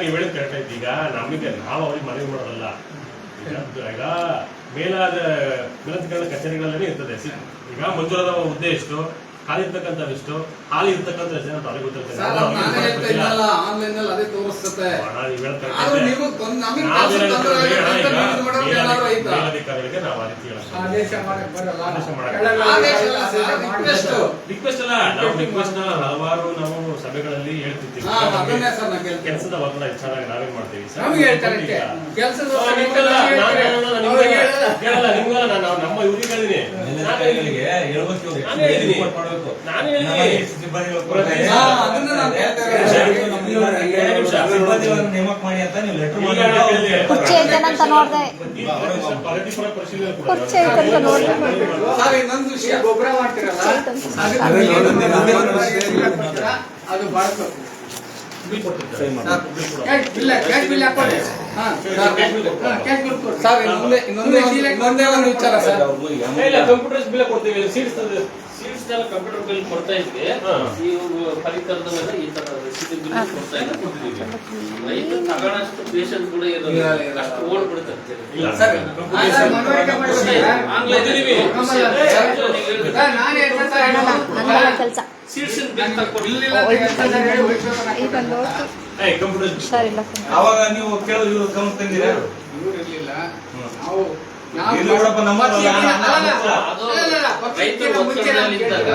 ನೀವು ಹೇಳಿದ್ ಕರೆಕ್ಟ್ ಐತೆ. ಈಗ ನಮಗೆ ನಾವು ಅವ್ರಿಗೆ ಮನವಿ ಮಾಡೋದಲ್ಲ. ಈಗ ಮೇಲಾದ ಮೇಲಧಿಕಾರಿಗಳ ಕಚೇರಿಗಳಲ್ಲೇ ಇರ್ತದೆ. ಈಗ ಮಂಜೂರಾದ ಹುದ್ದೆ ಎಷ್ಟು, ಖಾಲಿ ಇರ್ತಕ್ಕಂಥವಿಷ್ಟು, ಹಾಲಿ ಇರ್ತಕ್ಕಂಥ ಜನ ಅವ್ರಿಗೆ ಗೊತ್ತಿರುತ್ತೆ. ಸರ್, ನಾನೇ ಹೇಳ್ತಾ ಇದ್ದಲ್ಲ, ಆನ್ಲೈನ್ ನಲ್ಲಿ ಅದೇ ತೋರಿಸ್ತದೆ. ಆದ್ರೂ ನೀವು ನಮಗೆ ಮೇಲಧಿಕಾರಿಗಳಿಗೆ ನಾವು ಆ ರೀತಿ ಆದೇಶ ಮಾಡಕ್ ಬರಲ್ಲ. ಆದೇಶ ಅಲ್ಲ ಸರ್, ರಿಕ್ವೆಸ್ಟ್ ಅಲ್ಲ, ನಾವು ರಿಕ್ವೆಸ್ಟ್ ಹಲವಾರು ನಾವು ಸಭೆಗಳಲ್ಲಿ ಹೇಳ್ತಿರ್ತೀವಿ. ಅದನ್ನೇ ಸರ್ ನಾನು ಕೇಳ್ತೀನಿ. ಕೆಲಸದ ಒತ್ತಡ ಹೆಚ್ಚಾದಾಗ ನಾವೇನ್ ಮಾಡ್ತೀವಿ ಸರ್? ನಮ್ಗೆ ಹೇಳ್ತಾರೆ ಕೆಲಸದ ಕೇಳಲ್ಲ ನಿಮ್ಗಲ್ಲ, ನಾನು ನಮ್ಮ ಇವ್ರಿಗೆ ಹೇಳಿದೀನಿ. ನಾನು ಹೇಳಿದೀನಿ ಅದನ್ನ ನಾನು ಹೇಳ್ತಾ ನೇಮಕ ಮಾಡಿ ಅಂತ ನೀವು ಲೆಟರ್ ಕುರ್ಚಿ ಐತೇನಂತ ನೋಡ್ದೆ, ಪ್ರಗತಿಪರ ಪರಿಶೀಲನೆ ಕೂಡ ಕುರ್ಚಿ ಐತಂತ ನೋಡ್ದೆ. ಸರ್, ಇನ್ನೊಂದು ವಿಷಯ, ಗೊಬ್ಬರ ಮಾಡ್ತಿರಲ್ಲ ಅದು ಬಾಳ್ಬೇಕು. ಬಿಲ್ ಕೊಡ್ತಿರ್ತಾರೆ. ಕ್ಯಾಶ್ ಬಿಲ್ ಹಾಕೊಳ್ಳಿ. ಕ್ಯಾಶ್ ಬಿಲ್ ಕೊಡಿ. ಸರ್, ಇನ್ನೊಂದೇ ಒಂದು ವಿಚಾರ ಸರ್. ಇಲ್ಲ, ಕಂಪ್ಯೂಟರ್ಸ್ ಬಿಲ್ ಕೊಡ್ತೀವಿ. ಸೀಟ್ಸ್ ಕಂಪ್ಯೂಟರ್ ಬಿಲ್ ಕೊಡ್ತಾ ಇದ್ವಿ. ಇವರು ಪರಿಕರದ ಮೇಲೆ ಈ ತರ ರಸೀದಿ ಬಿಲ್ ಕೊಡ್ತಾ ಇದ್ದೀವಿ. ರೈತರು ತಗೊಳ್ಳೋಷ್ಟು ಪೇಷನ್ಸ್ ಕೂಡ ಇರೋದಿಲ್ಲ, ಅಷ್ಟು ಓಡ್ಬಿಡ್ತಾರೆ. ಇಲ್ಲ ಸರ್, ಮನವರಿಕೆ ಮಾಡ್ತೀವಿ. ಆನ್ಲೈನ್ ಇದೀವಿ. ಸರ್, ನಾನೇ ನನ್ನ ಕೆಲಸ ಸೀಟ್ಸ್ ಬಿಲ್ ತಕ್ಕೊಡಿ. ಇದೊಂದು ಕಂಪ್ಯೂಟರ್ ಸರ್ ಇಲ್ಲ. ಅವಾಗ ನೀವು ಕೇಳೋದು ಇವ್ರು ಕೌಂಟ್ ತಂದಿರಾ? ಇವ್ರು ಇರ್ಲಿಲ್ಲ. ಇಲ್ಲಿ ನೋಡಪ್ಪ ನಮ್ಮ ರೈತರು ಒತ್ತಡದಲ್ಲಿದ್ದಾಗ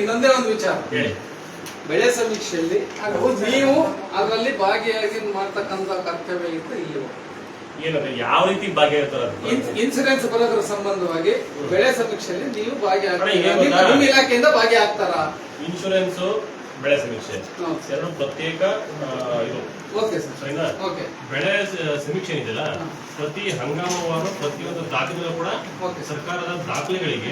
ಇನ್ನೊಂದೇ ಒಂದು ವಿಚಾರ, ಬೆಳೆ ಸಮೀಕ್ಷೆಯಲ್ಲಿ ನೀವು ಅದರಲ್ಲಿ ಭಾಗಿಯಾಗಿ ಮಾಡ್ತಕ್ಕಂಥ ಕರ್ತವ್ಯ ಇತ್ತು ಇಲ್ಲಿ ಏನಂದ್ರೆ ಯಾವ ರೀತಿ ಭಾಗಿಯಾಗ್ತಾರೆ? ಇನ್ಸೂರೆನ್ಸ್ ಬರೋದ್ರ ಸಂಬಂಧವಾಗಿ ಬೆಳೆ ಸಮೀಕ್ಷೆಯಲ್ಲಿ ನೀವು ಭಾಗಿಯಾಗ್ತೀರಾ? ನಿಮ್ಮ ಇಲಾಖೆಯಿಂದ ಭಾಗಿಯಾಗ್ತಾರ? ಇನ್ಶೂರೆನ್ಸ್, ಬೆಳೆ ಸಮೀಕ್ಷೆ ಎರಡು ಪ್ರತ್ಯೇಕ ಇದು. ಓಕೆ ಸರ್, ಸರಿನಾ? ಓಕೆ. ಬೆಳೆ ಸಮೀಕ್ಷೆ ಇದೆಯಲ್ಲ, ಪ್ರತಿ ಹಂಗಾಮವಾರು ಪ್ರತಿಯೊಂದು ದಾಖಲೆಗಳು ಕೂಡ ಸರ್ಕಾರದ ದಾಖಲೆಗಳಿಗೆ,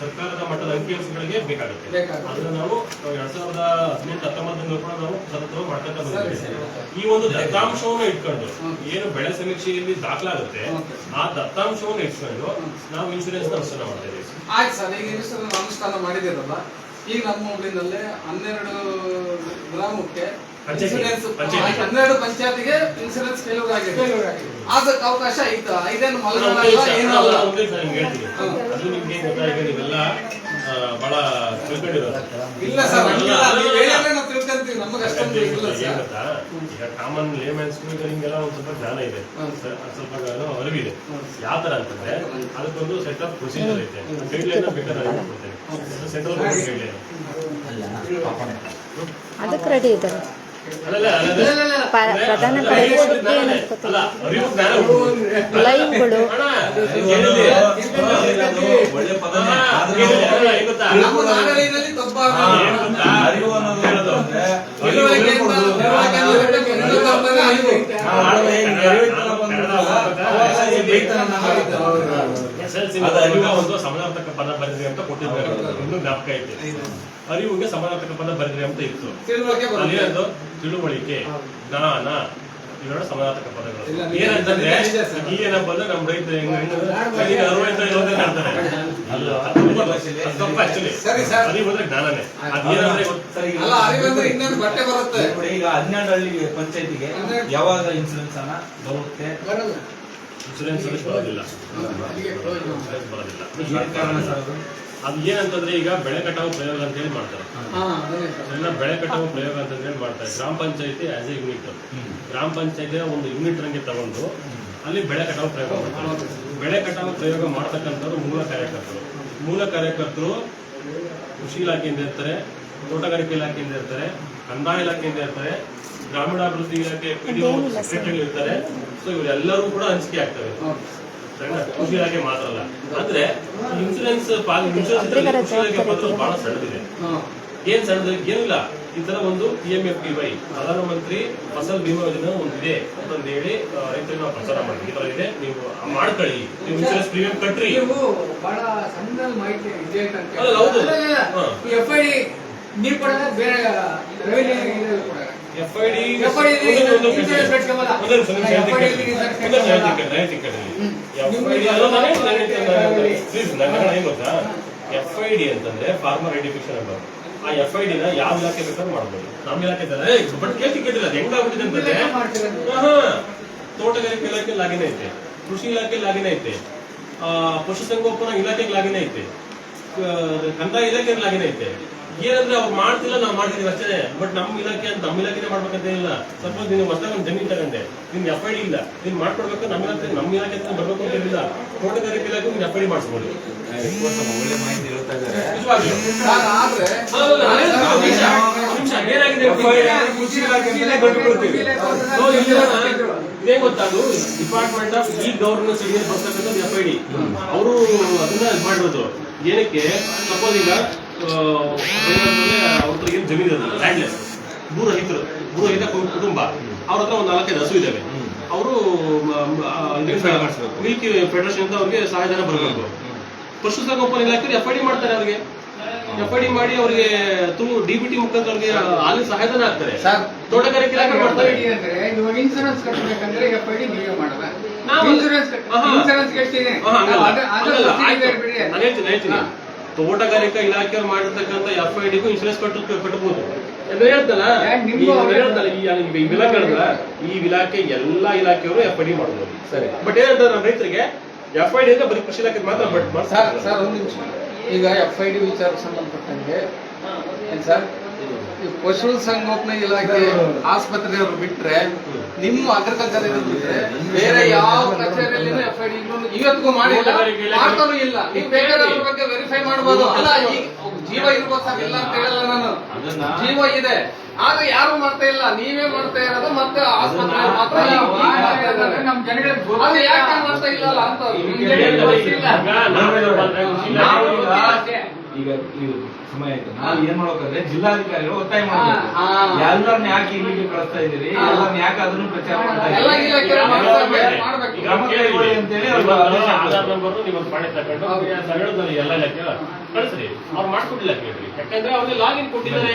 ಸರ್ಕಾರದ ಮಟ್ಟದ ಅಂಕಿಅಂಶಗಳಿಗೆ ಬೇಕಾಗುತ್ತೆ. ಅದನ್ನ ನಾವು 2018-19 ಕೂಡ ನಾವು ಸತತವಾಗಿ ಮಾಡ್ತಾ ಬಂದಿದ್ದೇವೆ. ಈ ಒಂದು ದತ್ತಾಂಶವನ್ನು ಇಟ್ಕೊಂಡು ಏನು ಬೆಳೆ ಸಮೀಕ್ಷೆಯಲ್ಲಿ ದಾಖಲಾಗುತ್ತೆ, ಆ ದತ್ತಾಂಶವನ್ನು ಇಟ್ಕೊಂಡು ನಾವು ಇನ್ಶೂರೆನ್ಸ್ ಅನುಷ್ಠಾನ ಮಾಡ್ತಾ ಇದ್ದೀವಿ. ಆಯ್ತು ಸರ್, ಈಗ ಇನ್ಶೂರೆನ್ಸ್ ಅನುಷ್ಠಾನ ಮಾಡಿದಿರಲ್ಲ, ಈಗ ನಮ್ಮ ಊರಿನಲ್ಲಿ 12 ಗ್ರಾಮಕ್ಕೆ ಇನ್ಶೂರೆನ್ಸ್, 12 ಪಂಚಾಯತಿಗೆ ಇನ್ಶೂರೆನ್ಸ್ ಫೇಲ್ಯೂರ್ ಆಗಿದೆ. ಅದಕ್ಕೆ ಅವಕಾಶ ಐತಾ? ಇದೇನು ಮಲಗಲ್ಲ ಏನಲ್ಲ. ಅದು ನಿಮ್ಗೆ ಗೊತ್ತಾಗ ನೀವೆಲ್ಲ ಬಹಳ ತಿಳ್ಕೊಂಡಿರೋದು. ಇಲ್ಲ ಸರ್, ನಾವು ತಿಳ್ಕೊಂತೀವಿ, ನಮಗೆ ಅಷ್ಟೊಂದು ಇಲ್ಲ ಏನ್ ಗೊತ್ತಾ, ಈಗ ಕಾಮನ್ ಲೇಮನ್ಸ್ ನಿಮ್ಗೆಲ್ಲ ಒಂದ್ ಸ್ವಲ್ಪ ಜ್ಞಾನ ಇದೆ, ಸ್ವಲ್ಪ ಅರಿವಿದೆ. ಯಾವ ತರ ಅಂತಂದ್ರೆ ಅದಕ್ಕೊಂದು ಸೆಟ್ ಆಫ್ ಪ್ರೊಸೀಜರ್ ಐತೆ. ಗೈಡ್ ಲೈನ್ ಬೇಕಾದ್ರೆ ನಾನು ಕೊಡ್ತೇನೆ, ಸೆಂಟ್ರಲ್ ಗೈಡ್ ಲೈನ್. ಅದಕ್ಕೆ ರೆಡಿ ಇದ್ದಾರೆ. ಪ್ರಧಾನ ಲೈನ್ಗಳು ಒಳ್ಳೆ ಪದ ನಮ್ಮ ನಾಡಲಿನಲ್ಲಿ ತಪ್ಪ ಅರಿವು ಅನ್ನೋದು ಹೇಳೋದು ಅಂದ್ರೆ ಒಂದು ಸಮಾನಾರ್ಥಕ ಪದ ಬರೆದ್ರಿ ಅಂತ ಕೊಟ್ಟಿದ್ದಾರೆ, ಇನ್ನೂ ಜ್ಞಾಪಕ ಐತೆ. ಅರಿವಿಗೆ ಸಮಾನಾರ್ಥಕ ಪದ ಬರೆದ್ರಿ ಅಂತ ಇತ್ತು. ಅದೇನದು ತಿಳುವಳಿಕೆ, ಜ್ಞಾನ, ಇವೆರಡು ಸಮಾನಾರ್ಥಕ ಪದಗಳು. ಏನಂತಂದ್ರೆ ಏನಪ್ಪ ಅಂದ್ರೆ ನಮ್ಮ ರೈತ ಅರಿವು ಅಂದ್ರೆ ಜ್ಞಾನನೇ. ಅದೇನಂದ್ರೆ ಬಟ್ಟೆ ಬರುತ್ತೆ. ಈಗ 12 ಹಳ್ಳಿ ಪಂಚಾಯತಿಗೆ ಯಾವಾಗ ಇನ್ಸೂರೆನ್ಸ್ ಅನ್ನ ಬರುತ್ತೆ? ಇನ್ಶೂರೆನ್ಸ್ ಬರೋದಿಲ್ಲ. ಅದು ಏನಂತಂದ್ರೆ ಈಗ ಬೆಳೆ ಕಟಾವು ಪ್ರಯೋಗ ಅಂತ ಹೇಳಿ ಮಾಡ್ತಾರೆ. ಬೆಳೆ ಕಟಾವು ಪ್ರಯೋಗ ಅಂತ ಹೇಳಿ ಮಾಡ್ತಾರೆ. ಗ್ರಾಮ ಪಂಚಾಯತಿ ಆಸ್ ಎ ಯೂನಿಟ್, ಗ್ರಾಮ ಪಂಚಾಯತಿಯ ಒಂದು ಯೂನಿಟ್ ರಂಗೆ ತಗೊಂಡು ಅಲ್ಲಿ ಬೆಳೆ ಕಟಾವು ಪ್ರಯೋಗ ಮಾಡ್ತಾರೆ. ಬೆಳೆ ಕಟಾವು ಪ್ರಯೋಗ ಮಾಡ್ತಕ್ಕಂಥವ್ರು ಮೂಲ ಕಾರ್ಯಕರ್ತರು ಕೃಷಿ ಇಲಾಖೆಯಿಂದ ಇರ್ತಾರೆ, ತೋಟಗಾರಿಕೆ ಇಲಾಖೆಯಿಂದ ಇರ್ತಾರೆ, ಕಂದಾಯ ಇಲಾಖೆಯಿಂದ ಇರ್ತಾರೆ, ಗ್ರಾಮೀಣಾಭಿವೃದ್ಧಿ ಇಲಾಖೆ ಸೆಕ್ರೆಟರಿ ಇರ್ತಾರೆ. ಸೊ ಇವರೆಲ್ಲರೂ ಕೂಡ ಹಂಚಿಕೆ ಆಗ್ತವೆ. ಕೃಷಿ ಇಲಾಖೆ ಮಾತ್ರ ಅಲ್ಲ. ಅಂದ್ರೆ ಇನ್ಶೂರೆನ್ಸ್ ಬಹಳ ಸಣ್ಣದಿದೆ. ಏನ್ ಸಣ್ಣದ ಏನಿಲ್ಲ, ಈ ತರ ಒಂದು PMFBY ಪ್ರಧಾನಮಂತ್ರಿ ಫಸಲ್ ಬಿಮಾ ಯೋಜನೆ ಒಂದಿದೆ ಅಂತಂದು ಹೇಳಿ ರೈತರಿಗೆ ನಾವು ಪ್ರಚಾರ ಮಾಡ್ತೀವಿ. ಈ ತರ ಇದೆ, ನೀವು ಮಾಡ್ಕೊಳ್ಳಿ, ನೀವು ಇನ್ಶೂರೆನ್ಸ್ ಪ್ರೀಮಿಯಂ ಕಟ್ರಿ. ಬಹಳ ಸಣ್ಣ ಮಾಹಿತಿ ಇದೆ ಅಂತ. ಹೌದು, FID ನೀವು ಕೊಡೋದ ಬೇರೆ ರೆವಿನ್ಯೂ FID ಅಂತಂದ್ರೆ ಫಾರ್ಮರ್ ಐಡೆಂಟಿಫಿಕೇಶನ್ ನಂಬರ್. ಆ FID ನ ಯಾವ ಇಲಾಖೆ ಬೇಕಾದ್ರೂ ಮಾಡಬಹುದು. ನಮ್ಮ ಇಲಾಖೆ ಬಟ್ ಕೇಳಿಲ್ಲ ಹೆಂಗಾಗ್ಬಿಟ್ಟಿದೆ ಅಂತಂದ್ರೆ ತೋಟಗಾರಿಕೆ ಇಲಾಖೆ ಲಾಗಿನ್ ಐತೆ, ಕೃಷಿ ಇಲಾಖೆ ಲಾಗಿನ್ ಐತೆ, ಪಶುಸಂಗೋಪನಾ ಇಲಾಖೆಗೆ ಲಾಗಿನ್ ಐತೆ, ಕಂದಾಯ ಇಲಾಖೆಗೆ ಲಾಗಿನ್ ಐತೆ. ಏನಂದ್ರೆ ಅವ್ರು ಮಾಡ್ತಿಲ್ಲ, ನಾವು ಮಾಡ್ತಿದೀವಿ ಅಷ್ಟೇ. ಬಟ್ ನಮ್ಮ ಇಲಾಖೆ ಅಂತ ನಮ್ಮ ಇಲಾಖೆನೇ ಮಾಡ್ಬೇಕಂತ ಇಲ್ಲ. ಸಪೋಸ್ ನೀನು ಹೊಸದಾಗಿ ಒಂದು ಜಮೀನು ತಗೊಂಡೆ, ನಿಮ್ಗೆ FID ಇಲ್ಲ, ನೀನ್ ಮಾಡ್ಕೊಡ್ಬೇಕು, ನಮ್ಮ ಇಲಾಖೆ ಬರ್ಬೇಕು ಅಂತ ಏನಿಲ್ಲ. ತೋಟಗಾರಿಕೆ ಇಲಾಖೆ ನಿಮ್ಗೆ FID ಮಾಡಿಸ್ಬೋದು. ಒಳ್ಳೆ ಮಾಹಿತಿ ಹೇಳ್ತಾ ಇದ್ದಾರೆ. ಇದೇ ಗೊತ್ತಾದ್ರು ಡಿಪಾರ್ಟ್ಮೆಂಟ್ ಆಫ್ ಇ ಗವರ್ನೆನ್ಸ್ ಬರ್ತಕ್ಕಂಥದ್ದು FID. ಅವರು ಅದನ್ನ ಮಾಡಿರೋದು ಏನಕ್ಕೆ? ಸಪೋಸ್ ಈಗ ಅವ್ರ ಏನು ಜಮೀನು ಇರೋದಿಲ್ಲ, ಲ್ಯಾಂಡ್ಲೆಸ್, ಭೂರಹಿತ ಕುಟುಂಬ, ಅವ್ರ ಹತ್ರ ಒಂದು 4-5 ಹಸು ಇದಾವೆ. ಅವರು ಮಿಲ್ಕ್ ಫೆಡರೇಷನ್ ಅಂತ ಅವ್ರಿಗೆ ಸಹಾಯಧನ ಬರಬೇಕು. ಪಶುಸಂಗೋಪನಾ ಇಲಾಖೆ FID ಮಾಡ್ತಾರೆ. ಅವ್ರಿಗೆ FID ಮಾಡಿ ಅವ್ರಿಗೆ DBT ಮುಖಾಂತರ ಅವ್ರಿಗೆ ಹಾಲಿನ ಸಹಾಯಧನ ಆಗ್ತಾರೆ. ತೋಟಗಾರಿಕೆ ಇಲಾಖೆ ಮಾಡ್ತಾರೆ. ಇವಾಗ ಇನ್ಸೂರೆನ್ಸ್ ಕಟ್ಟಬೇಕಂದ್ರೆ FID ನೀವೇ ಮಾಡಲ್ಲ. ನಾವು ಇನ್ಸೂರೆನ್ಸ್ ಕಟ್ತೀನಿ. ನಾನು ಹೇಳ್ತೀನಿ ತೋಟಗಾರಿಕಾ ಇಲಾಖೆಯವ್ರು ಮಾಡಿರ್ತಕ್ಕಂಥ FIDಗೂ ಇನ್ಶೂರೆನ್ಸ್ ಕಟ್ಟಬಹುದು. ಹೇಳ್ತಲ್ಲ ಈ ಇಲಾಖೆ ಎಲ್ಲಾ ಇಲಾಖೆಯವರು FID ಮಾಡಬಹುದು. ಸರಿ, ಬಟ್ ಏನಂತಾರೆ ನಮ್ಮ ರೈತರಿಗೆ FID ಅಂದ್ರೆ ಬರೀ ಕೃಷಿ ಇಲಾಖೆ ಮಾತ್ರ. ಬಟ್ ಸರ್ ಒಂದು ನಿಮಿಷ, ಈಗ FID ವಿಚಾರಕ್ಕೆ ಸಂಬಂಧಪಟ್ಟಂಗೆ ಏನ್ ಸರ್, ಈ ಪಶು ಸಂಗೋಪನಾ ಇಲಾಖೆ ಆಸ್ಪತ್ರೆಯವರು ಬಿಟ್ರೆ, ನಿಮ್ಮ ಅಗ್ರಿಕಲ್ಚರ್ ಬಿಟ್ರೆ ಬೇರೆ ಯಾವ ಕಚೇರಿಯಲ್ಲಿ FID ಇವತ್ತಿಗೂ ಮಾಡಿಲ್ಲ, ಮಾಡ್ತಾನೂ ಇಲ್ಲ. ನೀವು ಬೇಕಾದ್ರೆ ಅದ್ರ ಬಗ್ಗೆ ವೆರಿಫೈ ಮಾಡಬಹುದು. ಅಲ್ಲ, ಈಗ ಜೀವ ಇರ್ಬೋದು ಸರ್, ಇಲ್ಲ ಅಂತ ಹೇಳಲ್ಲ ನಾನು, ಜೀವ ಇದೆ, ಆದ್ರೆ ಯಾರು ಮಾಡ್ತಾ ಇಲ್ಲ, ನೀವೇ ಮಾಡ್ತಾ ಇರೋದು. ಮತ್ತೆ ಆಸ್ಪತ್ರೆ ಮಾತ್ರ ನಮ್ ಜನಗಳಿಗೆ ಅದು ಯಾಕೆ ಮಾಡ್ತಾ ಇಲ್ಲ ಅಂತ ಈಗ ಸಮಯ ಆಯ್ತು. ನಾವು ಏನ್ ಮಾಡ್ಬೇಕಂದ್ರೆ ಜಿಲ್ಲಾಧಿಕಾರಿಗಳು ಒತ್ತಾಯ ಮಾಡಬೇಕು. ಎಲ್ಲರನ್ನ ಯಾಕೆ ಇಲ್ಲಿಗೆ ಕಳಿಸ್ತಾ ಇದೀರಿ, ಎಲ್ಲರನ್ನ ಯಾಕೆ ಅದನ್ನು ಪ್ರಚಾರ ಮಾಡ್ತಾ ಇದ್ದೀರಿ, ಅಂತೇಳಿ ಆಧಾರ್ ನಂಬರ್ ನೀವು ಪಾಣಿ ತಗೊಂಡು ಎಲ್ಲ ಇಲಾಖೆ ಕಳಿಸ್ರಿ. ಅವ್ರು ಮಾಡ್ಕೊಟ್ಟಿಲ್ಲ ಕೇಳ್ರಿ, ಯಾಕಂದ್ರೆ ಅವ್ರಿಗೆ ಲಾಗಿನ್ ಕೊಟ್ಟಿದ್ದಾರೆ.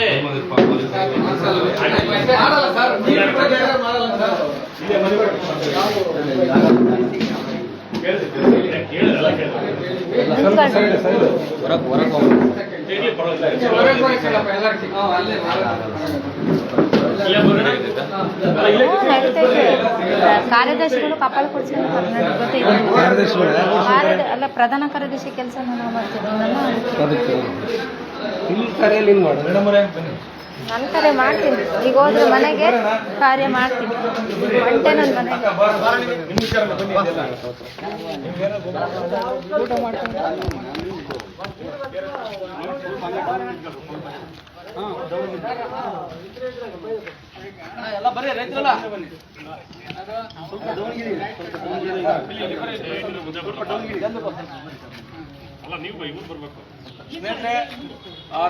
ಕಾರ್ಯದರ್ಶಿಗಳು ಕಪಾಲ ಕೊಡ್ಸ್ಕೊಂಡು ಕರ್ನಾಟಕ ಗೊತ್ತಿದೆ. ಅಲ್ಲ, ಪ್ರಧಾನ ಕಾರ್ಯದರ್ಶಿ ಕೆಲಸ ನಾವು ಮಾಡ್ತೀವಿ. ನನ್ನ ಕರೆ ಮಾಡ್ತೀನಿ. ಈಗ ಹೋದ್ರೆ ಮನೆಗೆ ಕಾರ್ಯ ಮಾಡ್ತೀನಿ. ಒಂಟೆ ನನ್ನ ಮನೆಗೆ ಊಟ ಮಾಡ್ತೀನಿ. ಎಲ್ಲ ಬರೀ ರೈತರಲ್ಲ. ಸ್ನೇಹಿತರೆ,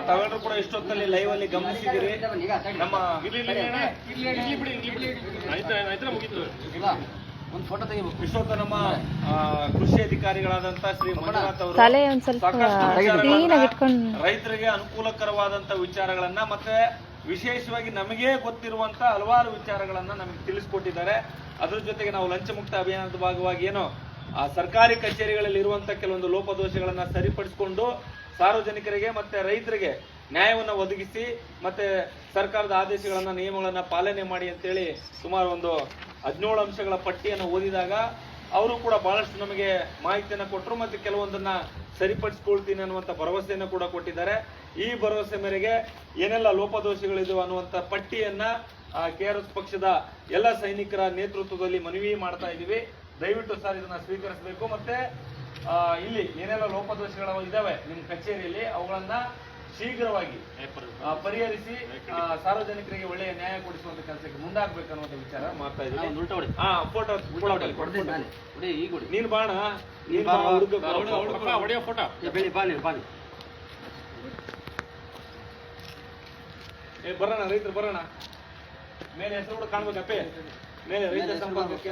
ತಾವೆಲ್ಲರೂ ಕೂಡ ಇಷ್ಟೊತ್ತಲ್ಲಿ ಲೈವ್ ಅಲ್ಲಿ ಗಮನಿಸಿದಿರಿ. ನಮ್ಮ ಇಷ್ಟೊತ್ತು ನಮ್ಮ ಕೃಷಿ ಅಧಿಕಾರಿಗಳಾದಂತ ಶ್ರೀ ಮಂಜುನಾಥ್ ಅವರು ತಲೆ ಒಂದ್ ಸ್ವಲ್ಪ ಕ್ಲೀನ್ ಆಗಿ ಇಟ್ಕೊಂಡು ರೈತರಿಗೆ ಅನುಕೂಲಕರವಾದಂತ ವಿಚಾರಗಳನ್ನ ಮತ್ತೆ ವಿಶೇಷವಾಗಿ ನಮಗೆ ಗೊತ್ತಿರುವಂತ ಹಲವಾರು ವಿಚಾರಗಳನ್ನ ನಮಗೆ ತಿಳಿಸ್ಕೊಟ್ಟಿದ್ದಾರೆ. ಅದ್ರ ಜೊತೆಗೆ ನಾವು ಲಂಚ ಮುಕ್ತ ಅಭಿಯಾನದ ಭಾಗವಾಗಿ ಏನೋ ಸರ್ಕಾರಿ ಕಚೇರಿಗಳಲ್ಲಿ ಇರುವಂತ ಕೆಲವೊಂದು ಲೋಪದೋಷಗಳನ್ನ ಸರಿಪಡಿಸಿಕೊಂಡು ಸಾರ್ವಜನಿಕರಿಗೆ ಮತ್ತೆ ರೈತರಿಗೆ ನ್ಯಾಯವನ್ನು ಒದಗಿಸಿ ಮತ್ತೆ ಸರ್ಕಾರದ ಆದೇಶಗಳನ್ನ ನಿಯಮಗಳನ್ನ ಪಾಲನೆ ಮಾಡಿ ಅಂತೇಳಿ ಸುಮಾರು ಒಂದು 17 ಅಂಶಗಳ ಪಟ್ಟಿಯನ್ನು ಓದಿದಾಗ ಅವರು ಕೂಡ ಬಹಳಷ್ಟು ನಮಗೆ ಮಾಹಿತಿಯನ್ನು ಕೊಟ್ಟರು ಮತ್ತೆ ಕೆಲವೊಂದನ್ನ ಸರಿಪಡಿಸ್ಕೊಳ್ತೀನಿ ಅನ್ನುವಂಥ ಭರವಸೆಯನ್ನು ಕೂಡ ಕೊಟ್ಟಿದ್ದಾರೆ. ಈ ಭರವಸೆ ಮೇರೆಗೆ ಏನೆಲ್ಲ ಲೋಪದೋಷಗಳಿವೆ ಅನ್ನುವಂಥ ಪಟ್ಟಿಯನ್ನ KRS ಪಕ್ಷದ ಎಲ್ಲ ಸೈನಿಕರ ನೇತೃತ್ವದಲ್ಲಿ ಮನವಿ ಮಾಡ್ತಾ ಇದ್ದೀವಿ. ದಯವಿಟ್ಟು ಸರ್ ಇದನ್ನ ಸ್ವೀಕರಿಸಬೇಕು. ಮತ್ತೆ ಇಲ್ಲಿ ಏನೆಲ್ಲ ಲೋಪದೋಷಗಳು ಇದಾವೆ ನಿಮ್ಮ ಕಚೇರಿಯಲ್ಲಿ ಅವುಗಳನ್ನ ಶೀಘ್ರವಾಗಿ ಪರಿಹರಿಸಿ ಸಾರ್ವಜನಿಕರಿಗೆ ಒಳ್ಳೆಯ ನ್ಯಾಯ ಕೊಡಿಸುವಂತ ಕೆಲಸಕ್ಕೆ ಮುಂದಾಗಬೇಕನ್ನುವಂತ ವಿಚಾರ ಮಾಡ್ತಾ ಇದ್ದೀವಿ. ಫೋಟೋ ನೀನು ಬಾಣ, ಫೋಟೋ ಬರೋಣ, ರೈತರು ಬರೋಣ. ಮೇಲೆ ಹೆಸರು ಕೂಡ ಕಾಣ್ಬೇಕಪ್ಪೆ, ಮೇಲೆ ರೈತ ಸಂಪರ್ಕಕ್ಕೆ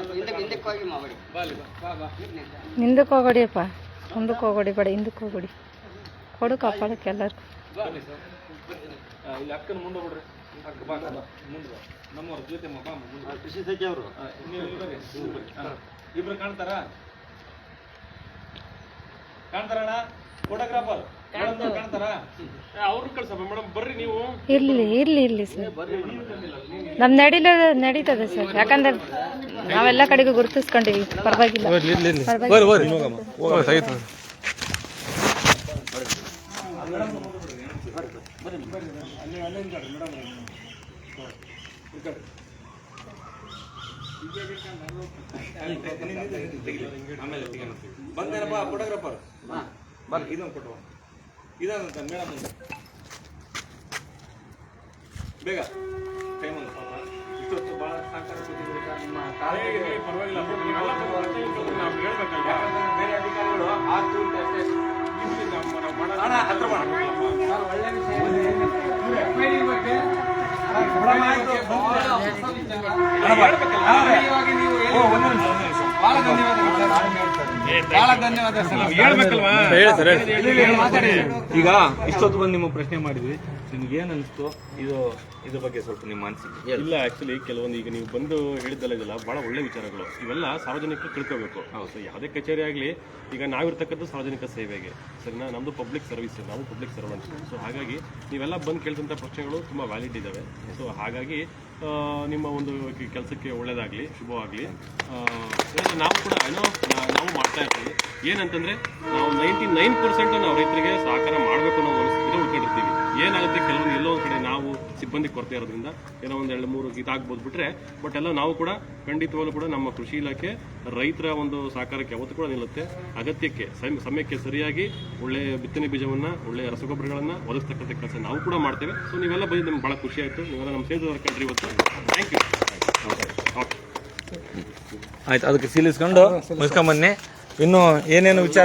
ಹಿಂದಕ್ಕೆ ಹೋಗೋಡಿಯಪ್ಪ, ಮುಂದಕ್ಕೆ ಹೋಗೋಡಿ ಬೇಡ, ಹಿಂದಕ್ಕೆ ಹೋಗೋಡಿ. ಕೊಡು ಕಾಪಾಡಕ್ಕೆ ಎಲ್ಲರಿಗೂ. ಇಲ್ಲಿ ಅಕ್ಕನ ಮುಂದೆ ಬಿಡ್ರಿ, ಅಕ್ಕ ಬಾ ಮುಂದೆ ನಮ್ಮವ್ರ ಜೊತೆ ಕೃಷಿ ಸಚಿವರು ಇಬ್ರು ಕಾಣ್ತಾರಣ್ಣ? ಫೋಟೋಗ್ರಾಫರ್ ಅವ್ರನ್ನ ಕಳ್ಸಪ್ಪ ಮೇಡಮ್, ಬರ್ರಿ ನೀವು. ಇರ್ಲಿ ಸರ್, ನಮ್ ನಡೀತದೆ ಸರ್, ಯಾಕಂದ್ರೆ ನಾವೆಲ್ಲ ಕಡೆಗೂ ಗುರುತಿಸ್ಕೊಂಡಿವಿ, ಪರವಾಗಿಲ್ಲ. ಬಂದೇನಪ್ಪ ಫೋಟೋಗ್ರಾಫರ್, ಬರ್ ಇದೊಂದು ಫೋಟೋ ಇದಂತ ಮೇಡಮ್ ಬೇಗ ಟೈಮ್ ಒಂದು ಪಾಪ ಇಷ್ಟೊತ್ತು ಭಾಳ ಸಹಕಾರ ಕೊಟ್ಟಿದ್ದೀರಿ ಸರ್. ನಿಮ್ಮ ಪರವಾಗಿಲ್ಲ, ನೀವೆಲ್ಲ ನಾವು ಹೇಳ್ಬೇಕಲ್ವಾ, ಬೇರೆ ಅಧಿಕಾರಿಗಳು ಆಗ್ತು ಅಂತ ಅಷ್ಟೇ. ಅಣ್ಣ, ಹತ್ರ ಮಾಡ. ಒಳ್ಳೆ ವಿಷಯ. FID ಬಗ್ಗೆ ಈಗ ಇಷ್ಟೊತ್ತು ಬಂದು ನಿಮ್ಮ ಪ್ರಶ್ನೆ ಮಾಡಿದ್ವಿ, ನಿಮ್ಗೆ ಏನ್ ಅನಿಸ್ತು ಇದ್ರ ಬಗ್ಗೆ ಸ್ವಲ್ಪ ನಿಮ್ಮ ಅನಿಸಿಕೆ? ಇಲ್ಲ, ಆಕ್ಚುಲಿ ಕೆಲವೊಂದು ಈಗ ನೀವು ಬಂದು ಹೇಳಿದ್ದಲ್ಲ, ಇದೆಲ್ಲ ಬಹಳ ಒಳ್ಳೆ ವಿಚಾರಗಳು. ಇವೆಲ್ಲ ಸಾರ್ವಜನಿಕರು ತಿಳ್ಕೋಬೇಕು. ಹೌದು, ಯಾವುದೇ ಕಚೇರಿ ಆಗಲಿ, ಈಗ ನಾವಿರ್ತಕ್ಕದ್ದು ಸಾರ್ವಜನಿಕ ಸೇವೆಗೆ, ಸರಿನಾ? ನಮ್ಮದು ಪಬ್ಲಿಕ್ ಸರ್ವಿಸ್, ನಾವು ಪಬ್ಲಿಕ್ ಸರ್ವೆಂಟ್. ಸೊ ಹಾಗಾಗಿ ನೀವೆಲ್ಲ ಬಂದು ಕೇಳಿದಂಥ ಪ್ರಶ್ನೆಗಳು ತುಂಬ ವ್ಯಾಲಿಡ್ ಇದ್ದಾವೆ. ಸೊ ಹಾಗಾಗಿ ನಿಮ್ಮ ಒಂದು ಕೆಲಸಕ್ಕೆ ಒಳ್ಳೇದಾಗಲಿ, ಶುಭವಾಗಲಿ. ನಾವು ಕೂಡ ನಾವು ಮಾಡ್ತಾ ಇರ್ತೀವಿ. ಏನಂತಂದರೆ ನಾವು 99% ನಾವು ರೈತರಿಗೆ ಸಹಕಾರ ಮಾಡಬೇಕು ಅನ್ನೋ ಮನಸ್ಥಿತಿಗೆ ಉಳ್ಕೊಂಡಿರ್ತೀವಿ. ಏನಾಗುತ್ತೆ, ಕೆಲವೊಂದು ಎಲ್ಲೋ ಒಂದು ಕಡೆ ನಾವು ಸಿಬ್ಬಂದಿ ಕೊರತೆ ಇರೋದ್ರಿಂದ ಏನೋ ಒಂದು 2-3 ಇದಾಗ್ಬೋದು ಬಿಟ್ರೆ, ಬಟ್ ಎಲ್ಲ ನಾವು ಕೂಡ ಖಂಡಿತವಾಗ್ಲೂ ಕೂಡ ನಮ್ಮ ಕೃಷಿ ಇಲಾಖೆ ರೈತರ ಒಂದು ಸಹಕಾರಕ್ಕೆ ಯಾವತ್ತೂ ಕೂಡ ನಿಲ್ಲುತ್ತೆ. ಅಗತ್ಯಕ್ಕೆ ಸಮಯಕ್ಕೆ ಸರಿಯಾಗಿ ಒಳ್ಳೆ ಬಿತ್ತನೆ ಬೀಜವನ್ನು, ಒಳ್ಳೆಯ ರಸಗೊಬ್ಬರಗಳನ್ನು ಒದಗಿಸ್ತಕ್ಕಂಥ ಕೆಲಸ ನಾವು ಕೂಡ ಮಾಡ್ತೇವೆ. ಸೊ ನೀವೆಲ್ಲ ಬಂದು ನಮ್ಗೆ ಭಾಳ ಖುಷಿ ಆಯಿತು. ನೀವೆಲ್ಲ ನಮ್ಮ ಸೇವೆ ಕಂಡ್ರಿ ಇವತ್ತು. Thank you. ಆಯ್ತು, ಅದಕ್ಕೆ ಸೀಲಿಸ್ಕೊಂಡು ಮುಗಿಸ್ಕೊಂಬನ್ನಿ. ಇನ್ನು ಏನೇನು ವಿಚಾರ